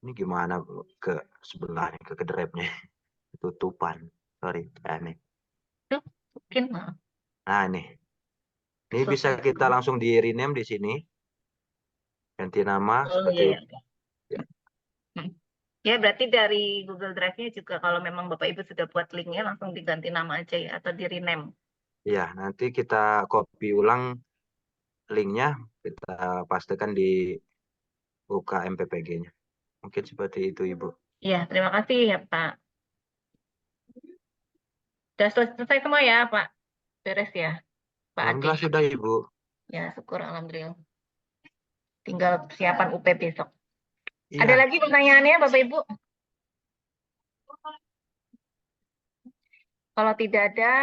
Ini gimana ke sebelah nih, ke Drive-nya? Tutupan. Sorry, ini. Mungkin. Nah, ini bisa kita langsung di rename di sini. Ganti nama seperti itu. Ya, berarti dari Google Drive-nya juga kalau memang Bapak Ibu sudah buat linknya langsung diganti nama aja ya, atau di rename. Iya, nanti kita copy ulang linknya, kita pastikan di UKM PPG-nya. Mungkin seperti itu, Ibu. Iya, terima kasih ya Pak. Sudah selesai semua ya Pak? Beres ya Pak Ade? Alhamdulillah sudah, Ibu. Ya, syukur Alhamdulillah. Tinggal persiapan UP besok. Iya. Ada lagi pertanyaannya Bapak Ibu? Kalau tidak ada,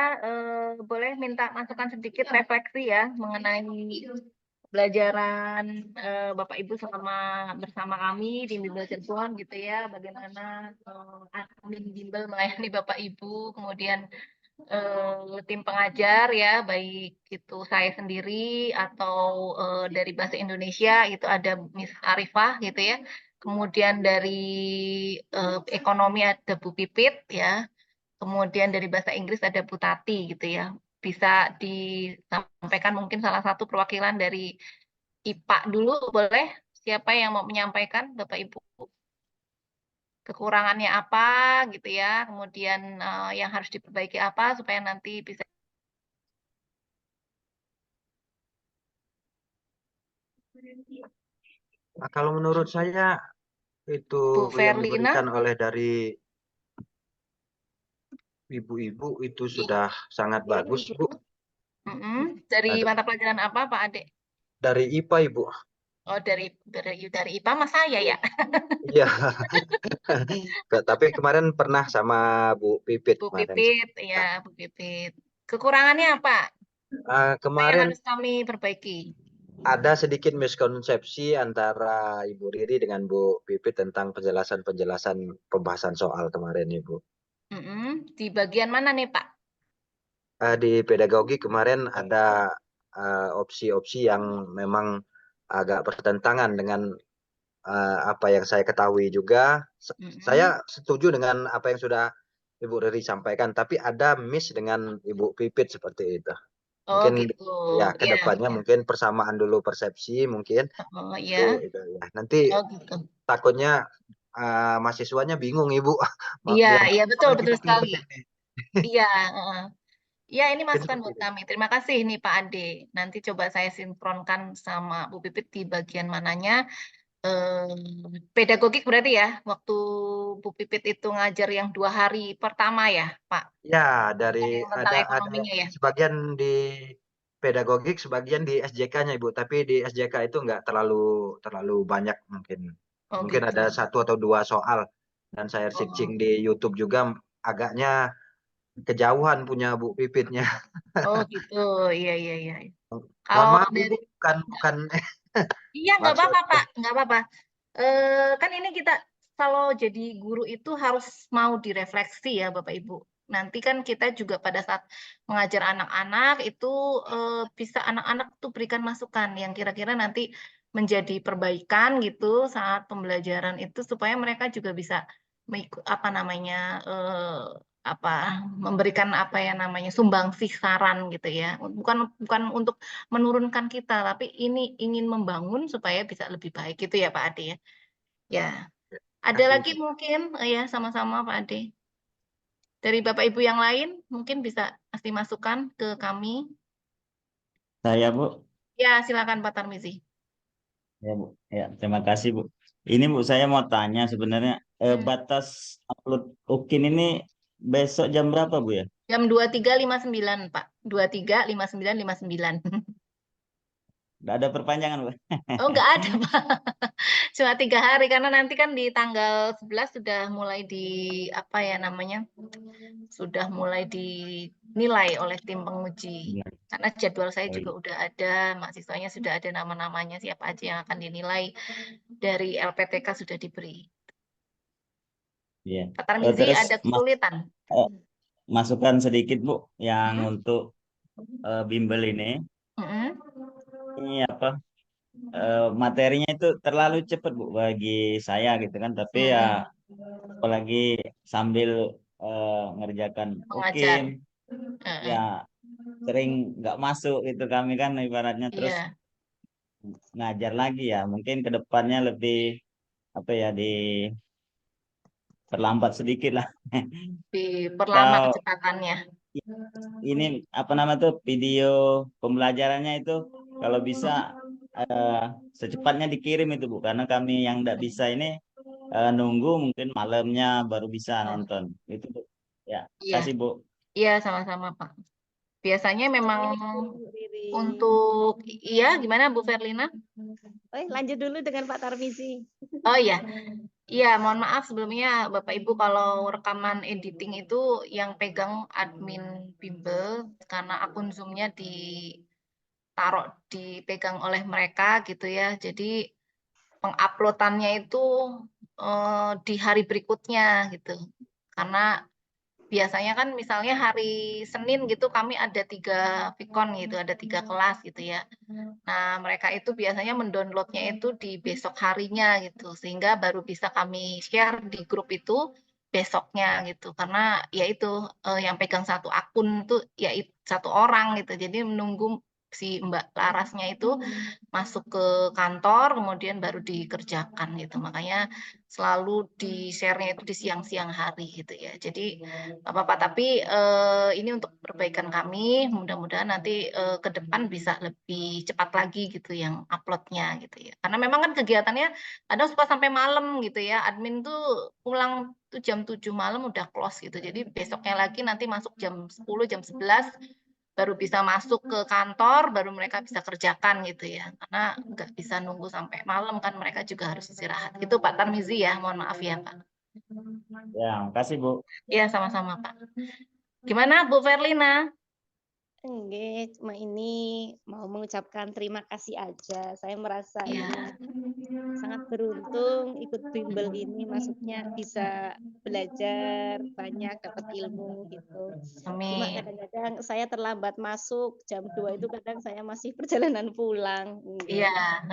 boleh minta masukan sedikit refleksi ya mengenai pembelajaran Bapak Ibu selama bersama kami di Bimbel Cirebon gitu ya, bagaimana admin Bimbel melayani Bapak Ibu, kemudian tim pengajar ya, baik itu saya sendiri atau dari Bahasa Indonesia itu ada Miss Arifah gitu ya, kemudian dari ekonomi ada Bu Pipit ya. Kemudian dari bahasa Inggris ada Bu Tati gitu ya. Bisa disampaikan mungkin salah satu perwakilan dari IPA dulu boleh? Siapa yang mau menyampaikan Bapak Ibu? Kekurangannya apa gitu ya. Kemudian yang harus diperbaiki apa supaya nanti bisa. Nah, kalau menurut saya itu Bu yang Verlina. diberikan oleh dari ibu-ibu itu sudah sangat bagus, Bu. Dari mata pelajaran apa Pak Ade? Dari IPA, Ibu. Oh, dari IPA mas saya ya. Iya. Tapi kemarin pernah sama Bu Pipit Bu kemarin. Pipit, ya Bu Pipit. Kekurangannya apa? Kemarin yang harus kami perbaiki. Ada sedikit miskonsepsi antara Ibu Riri dengan Bu Pipit tentang penjelasan-penjelasan pembahasan soal kemarin, Ibu. Di bagian mana nih Pak? Di pedagogi kemarin ada opsi-opsi yang memang agak bertentangan dengan apa yang saya ketahui juga. Saya setuju dengan apa yang sudah Ibu Riri sampaikan, tapi ada miss dengan Ibu Pipit seperti itu. Mungkin gitu. ya ke depannya mungkin persamaan dulu persepsi mungkin. Iya. Itu, ya. Nanti gitu. takutnya mahasiswanya bingung, Ibu. Iya betul sekali. Iya. Ya, ini masukan buat kami. Terima kasih nih Pak Ade. Nanti coba saya sinkronkan sama Bu Pipit di bagian mananya. Pedagogik berarti ya, waktu Bu Pipit itu ngajar yang 2 hari pertama ya, Pak? Ya, dari ada ya? sebagian di pedagogik, sebagian di SJK-nya, Ibu. Tapi di SJK itu nggak terlalu banyak mungkin. Mungkin gitu. ada 1 atau 2 soal. Dan saya searching di YouTube juga agaknya kejauhan punya Bu Pipitnya. Oh gitu, iya. Kalau maaf, Ibu, bukan. Iya, nggak apa-apa Pak, nggak apa-apa. Kan ini kita kalau jadi guru itu harus mau direfleksi ya Bapak Ibu. Nanti kan kita juga pada saat mengajar anak-anak itu bisa anak-anak tuh berikan masukan yang kira-kira nanti menjadi perbaikan gitu saat pembelajaran itu supaya mereka juga bisa memberikan sumbangsih saran gitu ya. Bukan untuk menurunkan kita, tapi ini ingin membangun supaya bisa lebih baik gitu ya Pak Ade ya. Ya. Ada lagi mungkin ya sama-sama Pak Ade. Dari Bapak Ibu yang lain mungkin bisa kasih masukan ke kami. Saya, Bu. Ya, silakan Pak Tarmizi. Ya, Bu. Ya, terima kasih, Bu. Ini Bu, saya mau tanya sebenarnya batas upload UKIN ini besok jam berapa, Bu ya? Jam 23.59, Pak. 23.59.59. Nggak ada perpanjangan, Bu. Oh, nggak ada, Pak. Cuma 3 hari karena nanti kan di tanggal 11 sudah mulai apa ya namanya? Sudah mulai dinilai oleh tim penguji. Iya. Karena jadwal saya Oh, juga iya. udah ada, mahasiswanya sudah ada nama-namanya siapa aja yang akan dinilai dari LPTK sudah diberi. Iya. Pak Tarmizi Terus ada kesulitan. masukan sedikit, Bu, yang Hmm? untuk bimbel ini. Mm-mm. Ini apa? Materinya itu terlalu cepat, Bu, bagi saya gitu kan. Tapi ya apalagi sambil ngerjakan Mengajar. UKIN, ya sering nggak masuk gitu kami kan ibaratnya, terus Iya, ngajar lagi ya. Mungkin ke depannya lebih apa ya, diperlambat sedikit lah. diperlama Atau kecepatannya. ini apa nama tuh, video pembelajarannya itu kalau bisa secepatnya dikirim itu, Bu, karena kami yang nggak bisa ini nunggu mungkin malamnya baru bisa nonton itu, Bu. Ya, Iya, kasih, Bu. iya sama-sama, Pak. Biasanya memang Bu Riri. untuk, iya gimana Bu Verlina? Lanjut dulu dengan Pak Tarmizi. Oh iya, iya mohon maaf sebelumnya Bapak Ibu kalau rekaman editing itu yang pegang admin bimbel karena akun Zoom-nya dipegang oleh mereka gitu ya. Jadi penguploadannya itu di hari berikutnya gitu. Karena biasanya kan misalnya hari Senin gitu kami ada 3 Vkon gitu, ada 3 kelas gitu ya. Nah mereka itu biasanya mendownloadnya itu di besok harinya gitu, sehingga baru bisa kami share di grup itu besoknya gitu. Karena ya itu yang pegang satu akun tuh ya satu orang gitu, jadi menunggu si Mbak Larasnya itu masuk ke kantor kemudian baru dikerjakan gitu. Makanya selalu di-share-nya itu di siang-siang hari gitu ya. Jadi apa-apa tapi ini untuk perbaikan kami, mudah-mudahan nanti ke depan bisa lebih cepat lagi gitu yang uploadnya gitu ya. Karena memang kan kegiatannya kadang suka sampai malam gitu ya. Admin tuh pulang tuh jam 7 malam udah close gitu. Jadi besoknya lagi nanti masuk jam 10, jam 11 baru bisa masuk ke kantor, baru mereka bisa kerjakan gitu ya. Karena nggak bisa nunggu sampai malam kan mereka juga harus istirahat. Itu Pak Tarmizi ya, mohon maaf ya Pak. Ya, makasih, Bu. Iya sama-sama Pak. Gimana Bu Verlina? Enggak, cuma ini mau mengucapkan terima kasih aja. Saya merasa ini sangat beruntung ikut bimbel ini, maksudnya bisa belajar banyak, dapat ilmu gitu. Cuma Amin. kadang-kadang saya terlambat masuk, jam 2 itu kadang saya masih perjalanan pulang. Iya.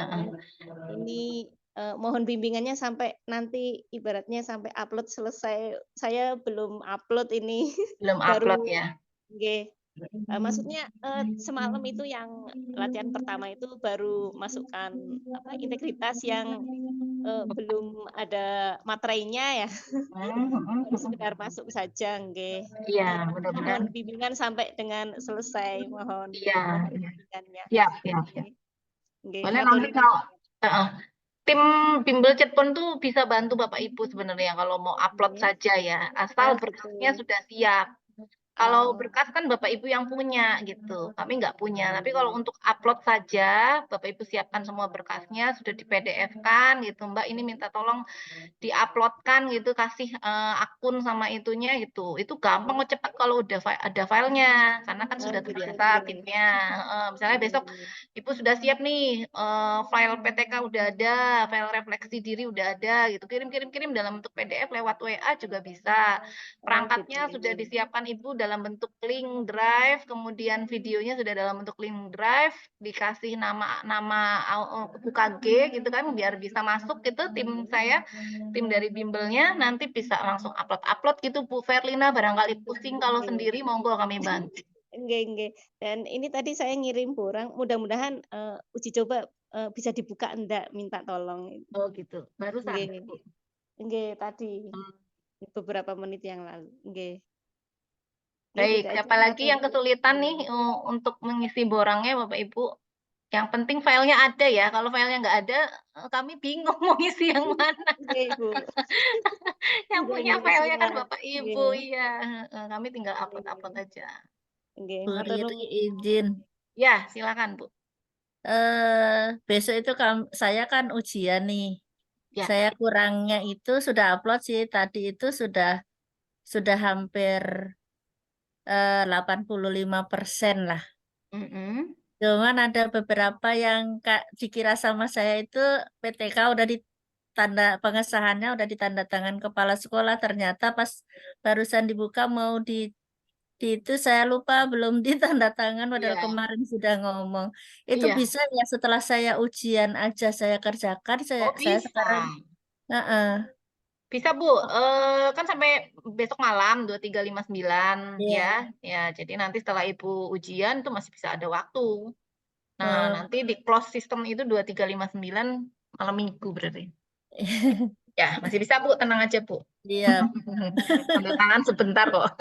Ini mohon bimbingannya sampai nanti ibaratnya sampai upload selesai. Saya belum upload ini. Belum Baru upload ya. nggih. Maksudnya semalam itu yang latihan pertama itu baru masukkan integritas yang belum ada materainya ya. Baru sekedar masuk saja nggih. Iya, mudah-mudahan. Mohon bimbingan sampai dengan selesai, mohon. Iya, Mohon iya. bimbingannya. Siap. Nggih, Boleh matur nanti kalau tim bimbel Cetpon tuh bisa bantu Bapak Ibu sebenarnya kalau mau upload saja ya, asal berkasnya sudah siap. Kalau berkas kan Bapak Ibu yang punya gitu, kami nggak punya. Tapi kalau untuk upload saja, Bapak Ibu siapkan semua berkasnya, sudah di PDF-kan gitu, Mbak ini minta tolong diuploadkan gitu, kasih akun sama itunya gitu. Itu gampang kok, cepat kalau udah ada filenya, karena kan sudah terbiasa timnya. Misalnya besok Ibu sudah siap nih, file PTK udah ada, file refleksi diri udah ada gitu, kirim dalam bentuk PDF lewat WA juga bisa. Perangkatnya sudah disiapkan Ibu dalam bentuk link drive, kemudian videonya sudah dalam bentuk link drive, dikasih nama UKG gitu kan, biar bisa masuk gitu tim saya, tim dari bimbelnya nanti bisa langsung upload gitu Bu Verlina, barangkali pusing kalau sendiri monggo kami bantu. Nggih. Dan ini tadi saya ngirim borang, mudah-mudahan uji coba bisa dibuka enggak, minta tolong. Oh gitu, barusan. Nggih, tadi beberapa menit yang lalu. Nggih. Baik, siapa lagi yang kesulitan nih untuk mengisi borangnya Bapak Ibu? Yang penting filenya ada ya. Kalau filenya nggak ada, kami bingung mau isi yang mana. Yang punya filenya kan Bapak Ibu, iya. Kami tinggal upload aja. Bu Riri izin. Ya, silakan Bu. besok itu saya kan ujian nih. Ya. Saya kurangnya itu sudah upload sih. Tadi itu sudah hampir 85% lah. Cuman ada beberapa yang dikira sama saya itu PTK udah ditanda pengesahannya udah ditanda tangan kepala sekolah, ternyata pas barusan dibuka mau itu saya lupa belum ditanda tangan padahal Iya. kemarin sudah ngomong. Itu Iya. bisa ya setelah saya ujian aja saya kerjakan, Oh, saya bisa. sekarang Bisa, Bu. Kan sampai besok malam 2359 Iya. ya. Jadi nanti setelah Ibu ujian itu masih bisa ada waktu. Nah, Oh. nanti di close system itu 2359 malam Minggu berarti. Ya, masih bisa, Bu. Tenang aja, Bu. Iya. Tanda tangan sebentar kok.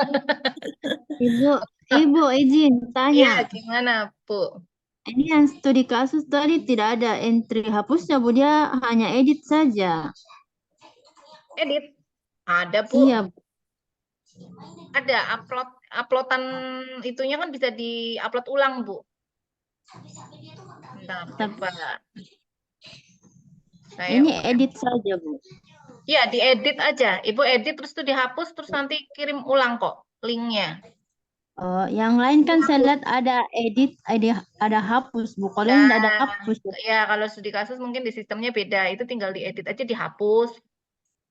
Ibu izin Iya, tanya. gimana, Bu? Ini yang studi kasus tadi tidak ada entry hapusnya, Bu. Dia hanya edit saja. Edit? Ada, Bu. Iya, Bu. Ada uploadan itunya kan bisa di-upload ulang, Bu. Bentar, coba. Ini edit saja, Bu. Iya, diedit aja. Ibu edit terus tuh dihapus, terus nanti kirim ulang kok linknya. Oh, yang lain kan saya lihat ada edit, ada hapus, Bu. Kalau ini tidak ada hapus, Bu. Ya, kalau studi kasus mungkin di sistemnya beda. Itu tinggal diedit aja, dihapus,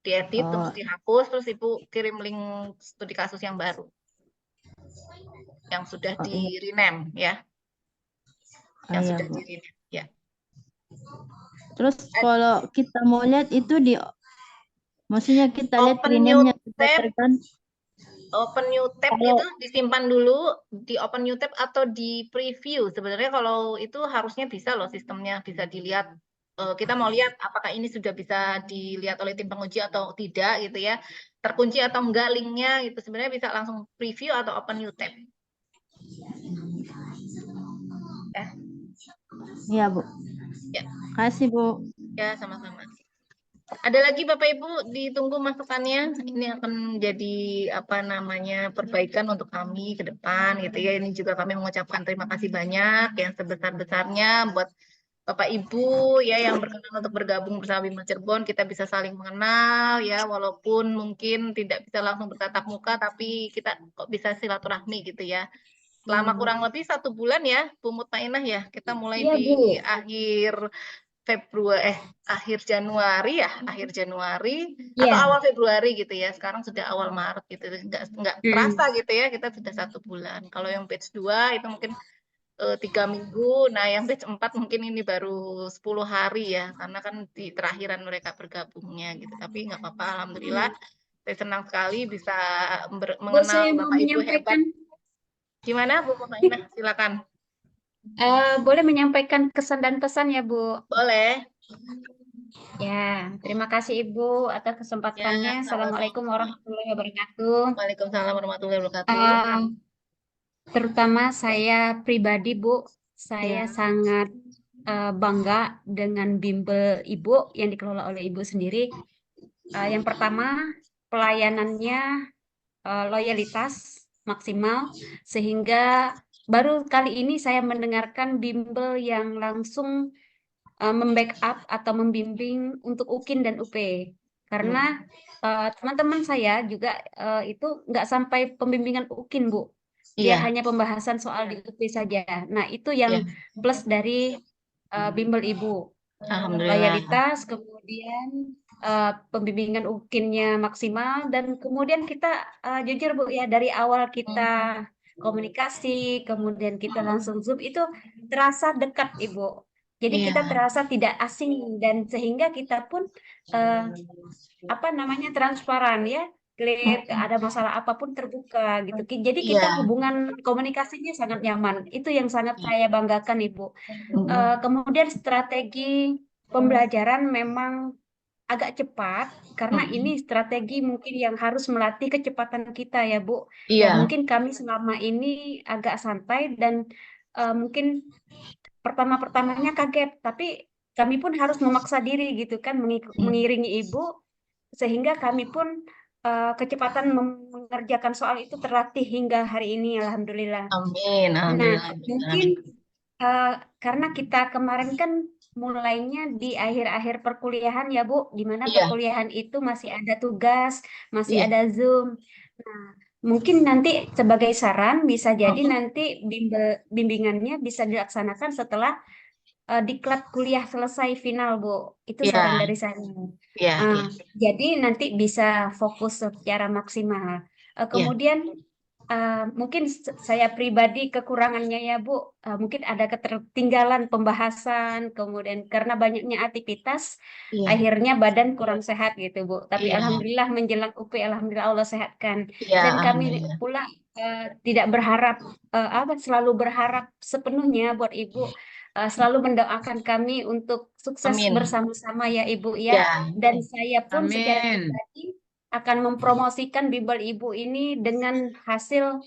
diedit terus dihapus, terus Ibu kirim link studi kasus yang baru. Yang sudah di rename ya. Yang Iya, sudah Bu. di rename, ya. Terus kalau kita mau lihat itu maksudnya kita lihat Open rename-nya new kita tab. tekan. Open new tab itu disimpan dulu di open new tab atau di preview. Sebenarnya kalau itu harusnya bisa loh sistemnya, bisa dilihat. Kita mau lihat apakah ini sudah bisa dilihat oleh tim penguji atau tidak gitu ya. Terkunci atau enggak linknya itu sebenarnya bisa langsung preview atau open new tab. Iya, Bu. Ya. Kasih, Bu. Ya, sama-sama. Ada lagi Bapak Ibu ditunggu masukannya. Ini akan menjadi perbaikan untuk kami ke depan gitu ya. Ini juga kami mengucapkan terima kasih banyak yang sebesar-besarnya buat Bapak Ibu ya yang berkenan untuk bergabung bersama Bima Cirebon. Kita bisa saling mengenal ya, walaupun mungkin tidak bisa langsung bertatap muka, tapi kita kok bisa silaturahmi gitu ya. Selama kurang lebih 1 bulan ya, Bu Mutmainah ya. Kita mulai Iya, di Bu. akhir Januari ya, akhir Januari Iya. atau awal Februari gitu ya. Sekarang sudah awal Maret gitu, nggak terasa gitu ya, kita sudah 1 bulan. Kalau yang batch 2 itu mungkin 3 minggu, nah yang batch 4 mungkin ini baru 10 hari ya, karena kan di terakhiran mereka bergabungnya gitu. Tapi nggak apa-apa, alhamdulillah. Saya senang sekali bisa mengenal saya mau Bapak Ibu hebat. menyampaikan, Gimana Bu Mutmainah? Silakan. boleh menyampaikan kesan dan pesan ya, Bu? Boleh. Ya, terima kasih Ibu atas kesempatannya. Ya, Assalamualaikum warahmatullahi wabarakatuh. Waalaikumsalam warahmatullahi wabarakatuh. Terutama saya pribadi, Bu, saya sangat bangga dengan bimbel Ibu yang dikelola oleh Ibu sendiri. Yang pertama, pelayanannya loyalitas maksimal, sehingga baru kali ini saya mendengarkan bimbel yang langsung membackup atau membimbing untuk UKIN dan UP. Karena teman-teman saya juga itu nggak sampai pembimbingan UKIN, Bu. Dia hanya pembahasan soal di UP saja. Nah, itu yang plus dari bimbel Ibu. Alhamdulillah. Loyalitas, kemudian pembimbingan UKIN-nya maksimal, dan kemudian kita jujur Bu ya, dari awal kita komunikasi, kemudian kita langsung Zoom, itu terasa dekat Ibu. Jadi kita terasa tidak asing, dan sehingga kita pun transparan ya, klik ada masalah apapun terbuka gitu. Jadi kita hubungan komunikasinya sangat nyaman. Itu yang sangat saya banggakan Ibu. Kemudian strategi pembelajaran memang agak cepat, karena ini strategi mungkin yang harus melatih kecepatan kita ya Bu. Yang mungkin kami selama ini agak santai, dan mungkin pertama-pertamanya kaget, tapi kami pun harus memaksa diri gitu kan, mengiringi Ibu, sehingga kami pun kecepatan mengerjakan soal itu terlatih hingga hari ini, alhamdulillah. Amin, Nah, alhamdulillah. mungkin Karena kita kemarin kan mulainya di akhir-akhir perkuliahan ya Bu, di mana Iya, perkuliahan itu masih ada tugas, masih iya. ada Zoom. Nah, mungkin nanti sebagai saran bisa jadi Mm-mm. nanti bimbingannya bisa dilaksanakan setelah diklat kuliah selesai final Bu. Itu saran Iya, dari saya. iya, iya, Jadi nanti bisa fokus secara maksimal. iya. Kemudian mungkin saya pribadi kekurangannya ya Bu, mungkin ada ketertinggalan pembahasan, kemudian karena banyaknya aktivitas, Iya, akhirnya badan kurang sehat gitu Bu. Tapi iya, alhamdulillah menjelang UP, alhamdulillah Allah sehatkan. iya, Dan kami alhamdulillah. pula tidak berharap selalu berharap sepenuhnya buat Ibu. Selalu mendoakan kami untuk sukses Amin. bersama-sama ya Ibu Ya, ya. Dan saya pun secara Amin. pribadi akan mempromosikan bimbel Ibu ini dengan hasil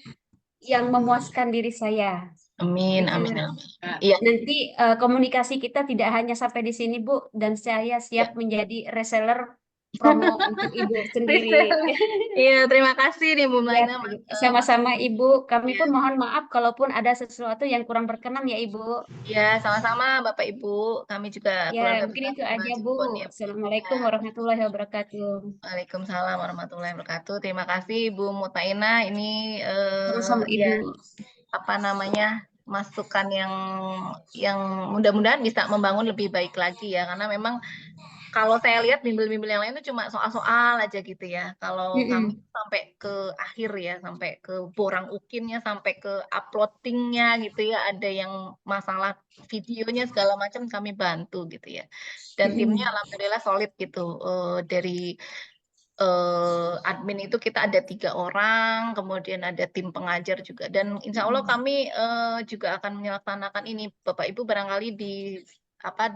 yang memuaskan diri saya. amin, Itu amin, amin. Iya, nanti komunikasi kita tidak hanya sampai di sini Bu, dan saya siap menjadi reseller promo untuk Ibu sendiri. iya, terima kasih nih Bu Ya, Maina. sama-sama Ibu. Kami Iya. pun mohon maaf kalaupun ada sesuatu yang kurang berkenan ya Ibu. Ya, sama-sama Bapak Ibu. Kami juga Ya, keluarga mungkin besar itu aja Bu. Cirebon ya. Assalamualaikum warahmatullahi wabarakatuh. Waalaikumsalam warahmatullahi wabarakatuh. Terima kasih Bu Mutaina. Ini Sama-sama ya Ibu. apa namanya masukan yang mudah-mudahan bisa membangun lebih baik lagi ya, karena memang kalau saya lihat bimbel-bimbel yang lain itu cuma soal-soal aja gitu ya. Kalau kami sampai ke akhir ya, sampai ke borang ukinnya, sampai ke uploadingnya gitu ya. Ada yang masalah videonya segala macam kami bantu gitu ya. Dan timnya alhamdulillah solid gitu. Dari admin itu kita ada 3 orang, kemudian ada tim pengajar juga. Dan insya Allah kami juga akan melaksanakan ini. Bapak Ibu barangkali di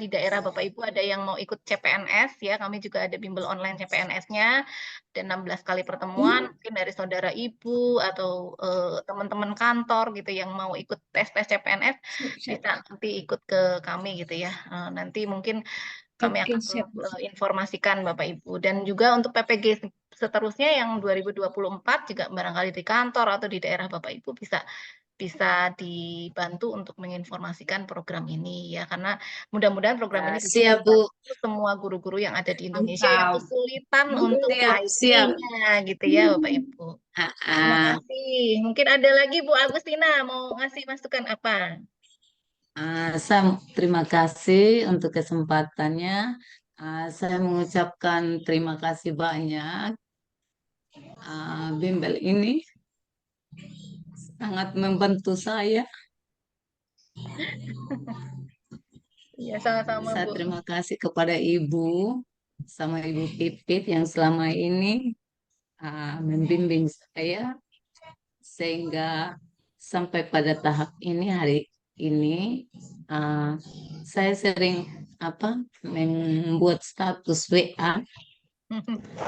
daerah Bapak Ibu ada yang mau ikut CPNS ya, kami juga ada bimbel online CPNS-nya dan 16 kali pertemuan, mungkin dari saudara Ibu atau teman-teman kantor gitu yang mau ikut tes CPNS bisa nanti ikut ke kami gitu ya. Nanti mungkin kami akan informasikan Bapak Ibu, dan juga untuk PPG seterusnya yang 2024 juga barangkali di kantor atau di daerah Bapak Ibu bisa dibantu untuk menginformasikan program ini ya, karena mudah-mudahan program ini bisa Siap, Bu. membantu semua guru-guru yang ada di Indonesia yang Mantap. kesulitan untuk Siap, siap. IT-nya gitu ya Bapak Ibu. Terima kasih. Mungkin ada lagi Bu Agustina mau ngasih masukan apa? Saya terima kasih untuk kesempatannya. Saya mengucapkan terima kasih banyak. Bimbel ini sangat membantu saya. Ya, sama-sama Saya Bu. terima kasih kepada Ibu sama Ibu Pipit yang selama ini membimbing saya sehingga sampai pada tahap ini hari ini saya sering membuat status WA.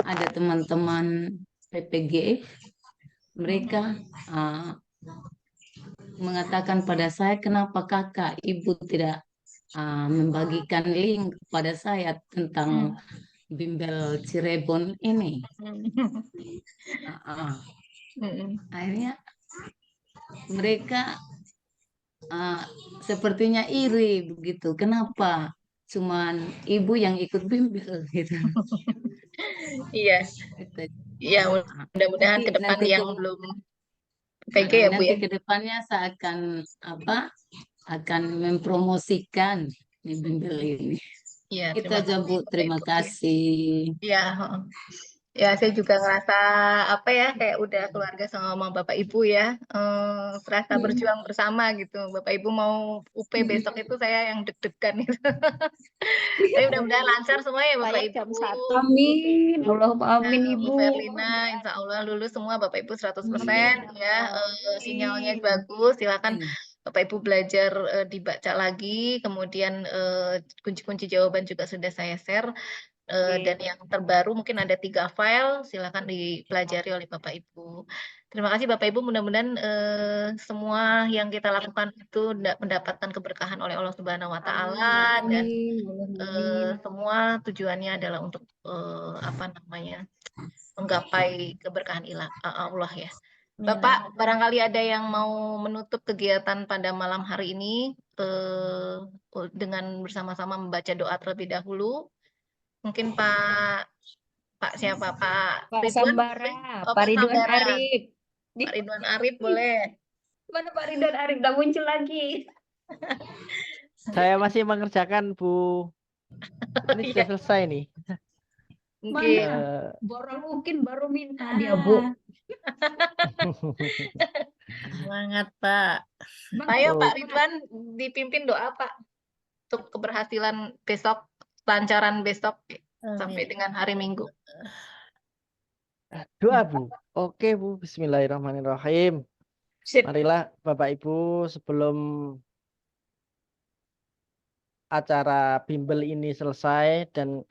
Ada teman-teman PPG, mereka mengatakan pada saya, kenapa kakak ibu tidak membagikan link kepada saya tentang bimbel Cirebon ini. Akhirnya mereka sepertinya iri begitu. Kenapa cuman ibu yang ikut bimbel gitu? Iya. Ya, mudah-mudahan ke depan yang belum PG ya Bu ya. Nanti ke depannya saya akan mempromosikan bimbel ini. Ya, Itu aja Bu, terima kasih. Ya, ya saya juga ngerasa kayak udah keluarga sama Bapak Ibu ya, serasa berjuang bersama gitu. Bapak Ibu mau UP besok itu saya yang deg-degan gitu. Tapi mudah-mudahan lancar semua ya Bapak Ibu. Amin. Allahumma amin Bu Ibu. Verlina, insya Allah lulus semua Bapak Ibu 100% ya. Sinyalnya bagus, silakan Bapak Ibu belajar dibaca lagi, kemudian kunci-kunci jawaban juga sudah saya share. Dan yang terbaru mungkin ada 3 file, silakan dipelajari oleh Bapak Ibu. Terima kasih Bapak Ibu, mudah-mudahan semua yang kita lakukan itu mendapatkan keberkahan oleh Allah Subhanahu Wa Taala, dan semua tujuannya adalah untuk menggapai keberkahan Allah ya. Bapak, barangkali ada yang mau menutup kegiatan pada malam hari ini dengan bersama-sama membaca doa terlebih dahulu. Mungkin Pak siapa? Pak Pak Ridwan? Sambara, Oh, Pak Pak Ridwan Sambara. Arif. Pak Ridwan Arif boleh. Mana Pak Ridwan Arif? Udah muncul lagi. Saya masih mengerjakan, Bu. Ini sudah selesai nih. Mungkin. Mana? Borong mungkin baru minta dia, Bu. Semangat, Pak. Ayo Pak Ridwan dipimpin doa Pak untuk keberhasilan besok, lancaran besok sampai dengan hari Minggu. Doa, Bu. Oke, Bu. Bismillahirrahmanirrahim. Marilah Bapak Ibu sebelum acara bimbel ini selesai dan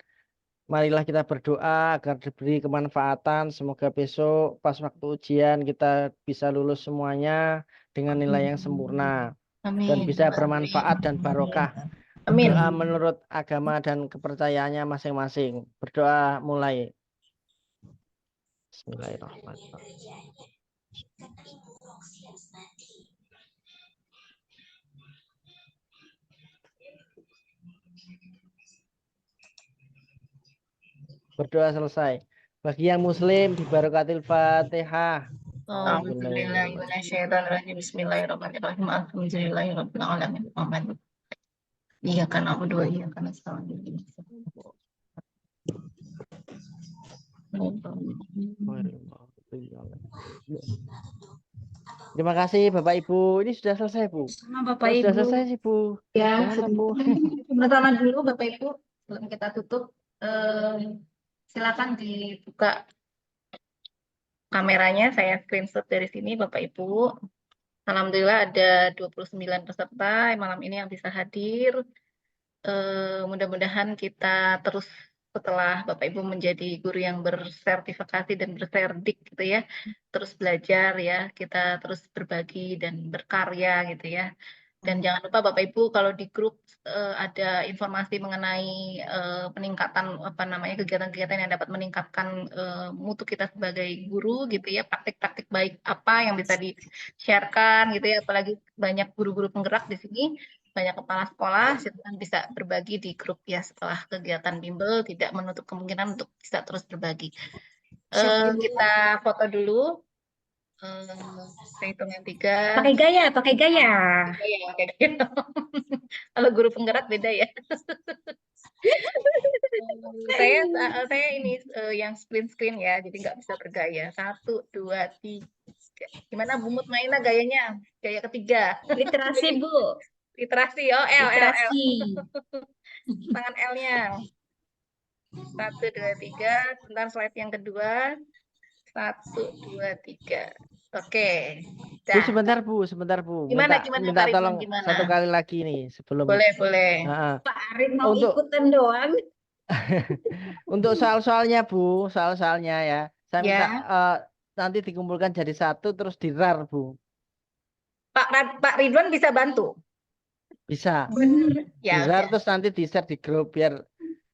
marilah kita berdoa agar diberi kemanfaatan. Semoga besok pas waktu ujian kita bisa lulus semuanya dengan nilai yang sempurna. Amin. Dan bisa bermanfaat dan barokah. Amin. Berdoa menurut agama dan kepercayaannya masing-masing. Berdoa mulai. Bismillahirrahmanirrahim. Berdoa selesai. Bagi yang muslim di Barokatil Fatihah. Bismillahirrahmanirrahim. Alhamdulillahirabbil alamin. Amin. Iyyaka na'budu wa iyyaka nasta'in. Terima kasih Bapak Ibu. Ini sudah selesai, Bu. Bapak Sudah Ibu. selesai sih, Bu. Ya, Jangan, Bu. pertama dulu Bapak Ibu sebelum kita tutup, silakan dibuka kameranya. Saya screenshot dari sini Bapak Ibu. Alhamdulillah ada 29 peserta malam ini yang bisa hadir. Mudah-mudahan kita terus setelah Bapak Ibu menjadi guru yang bersertifikasi dan berserdik gitu ya, terus belajar ya, kita terus berbagi dan berkarya gitu ya. Dan jangan lupa Bapak Ibu kalau di grup ada informasi mengenai peningkatan kegiatan-kegiatan yang dapat meningkatkan mutu kita sebagai guru gitu ya, praktik-praktik baik apa yang bisa di-sharekan gitu ya, apalagi banyak guru-guru penggerak di sini, banyak kepala sekolah, silakan bisa berbagi di grup ya setelah kegiatan bimbel, tidak menutup kemungkinan untuk bisa terus berbagi. Kita foto dulu. Saya hitung yang 3. Pakai gaya, pakai gaya. Pakai gaya. Kalau guru penggerak beda ya. saya ini yang screen ya, jadi nggak bisa bergaya. 1, 2, 3. Gimana Bu Mut mainnya gayanya? Gaya ketiga. Literasi, Bu. Literasi, oh L. Literasi. Tangan L-nya. 1, 2, 3. Sebentar slide yang kedua. 1, 2, 3. Oke. Bu, sebentar Bu. Gimana Minta Pak tolong Ridwan, satu kali lagi nih sebelum. Boleh. Pak Arif mau ikutan doang. Untuk soal-soalnya Bu, soal-soalnya ya. Saya minta nanti dikumpulkan jadi satu terus dirar Bu. Pak Ridwan bisa bantu? Bisa. Ya, dirar terus nanti di-share di grup biar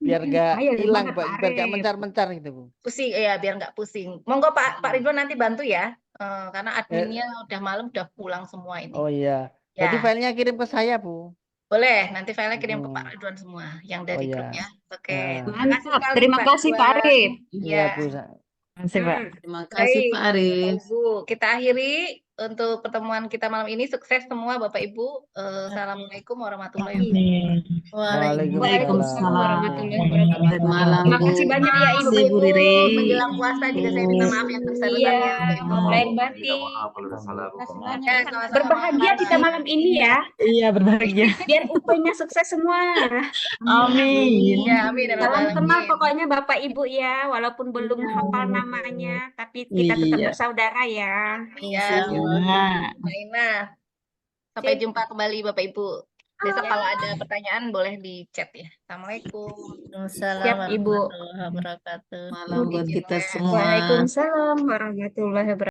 nggak hilang, biar nggak mencar-mencar gitu Bu. Pusing ya, biar nggak pusing. Monggo Pak Ridwan nanti bantu ya, karena adminnya udah malam udah pulang semua ini. Oh iya. Jadi filenya kirim ke saya Bu. Boleh, nanti filenya kirim ke Pak Ridwan semua yang dari grupnya. Oke. Mantap. Terima kasih Pak Arif. Iya Bu. Terima kasih Pak. Terima kasih Pak Arif. Ibu, kita akhiri untuk pertemuan kita malam ini. Sukses semua Bapak Ibu. Assalamualaikum warahmatullahi wabarakatuh. Waalaikumsalam warahmatullahi wabarakatuh. Malam Terima kasih banyak ya Ibu. Ibu menjelang puasa juga saya minta maaf yang sebesar-besarnya. Lain batin. Berbahagia kita malam ini ya. Iya, berbahagia. Biar UP-nya sukses semua. Amin. Ya, amin. Salam kenal pokoknya Bapak Ibu ya, walaupun belum hafal namanya, tapi kita tetap bersaudara ya. Iya, Naina. Sampai jumpa kembali Bapak Ibu. Besok kalau ada pertanyaan boleh di chat ya. Assalamualaikum. Siap Ibu. Malam buat kita semua. Waalaikumsalam warahmatullahi wabarakatuh.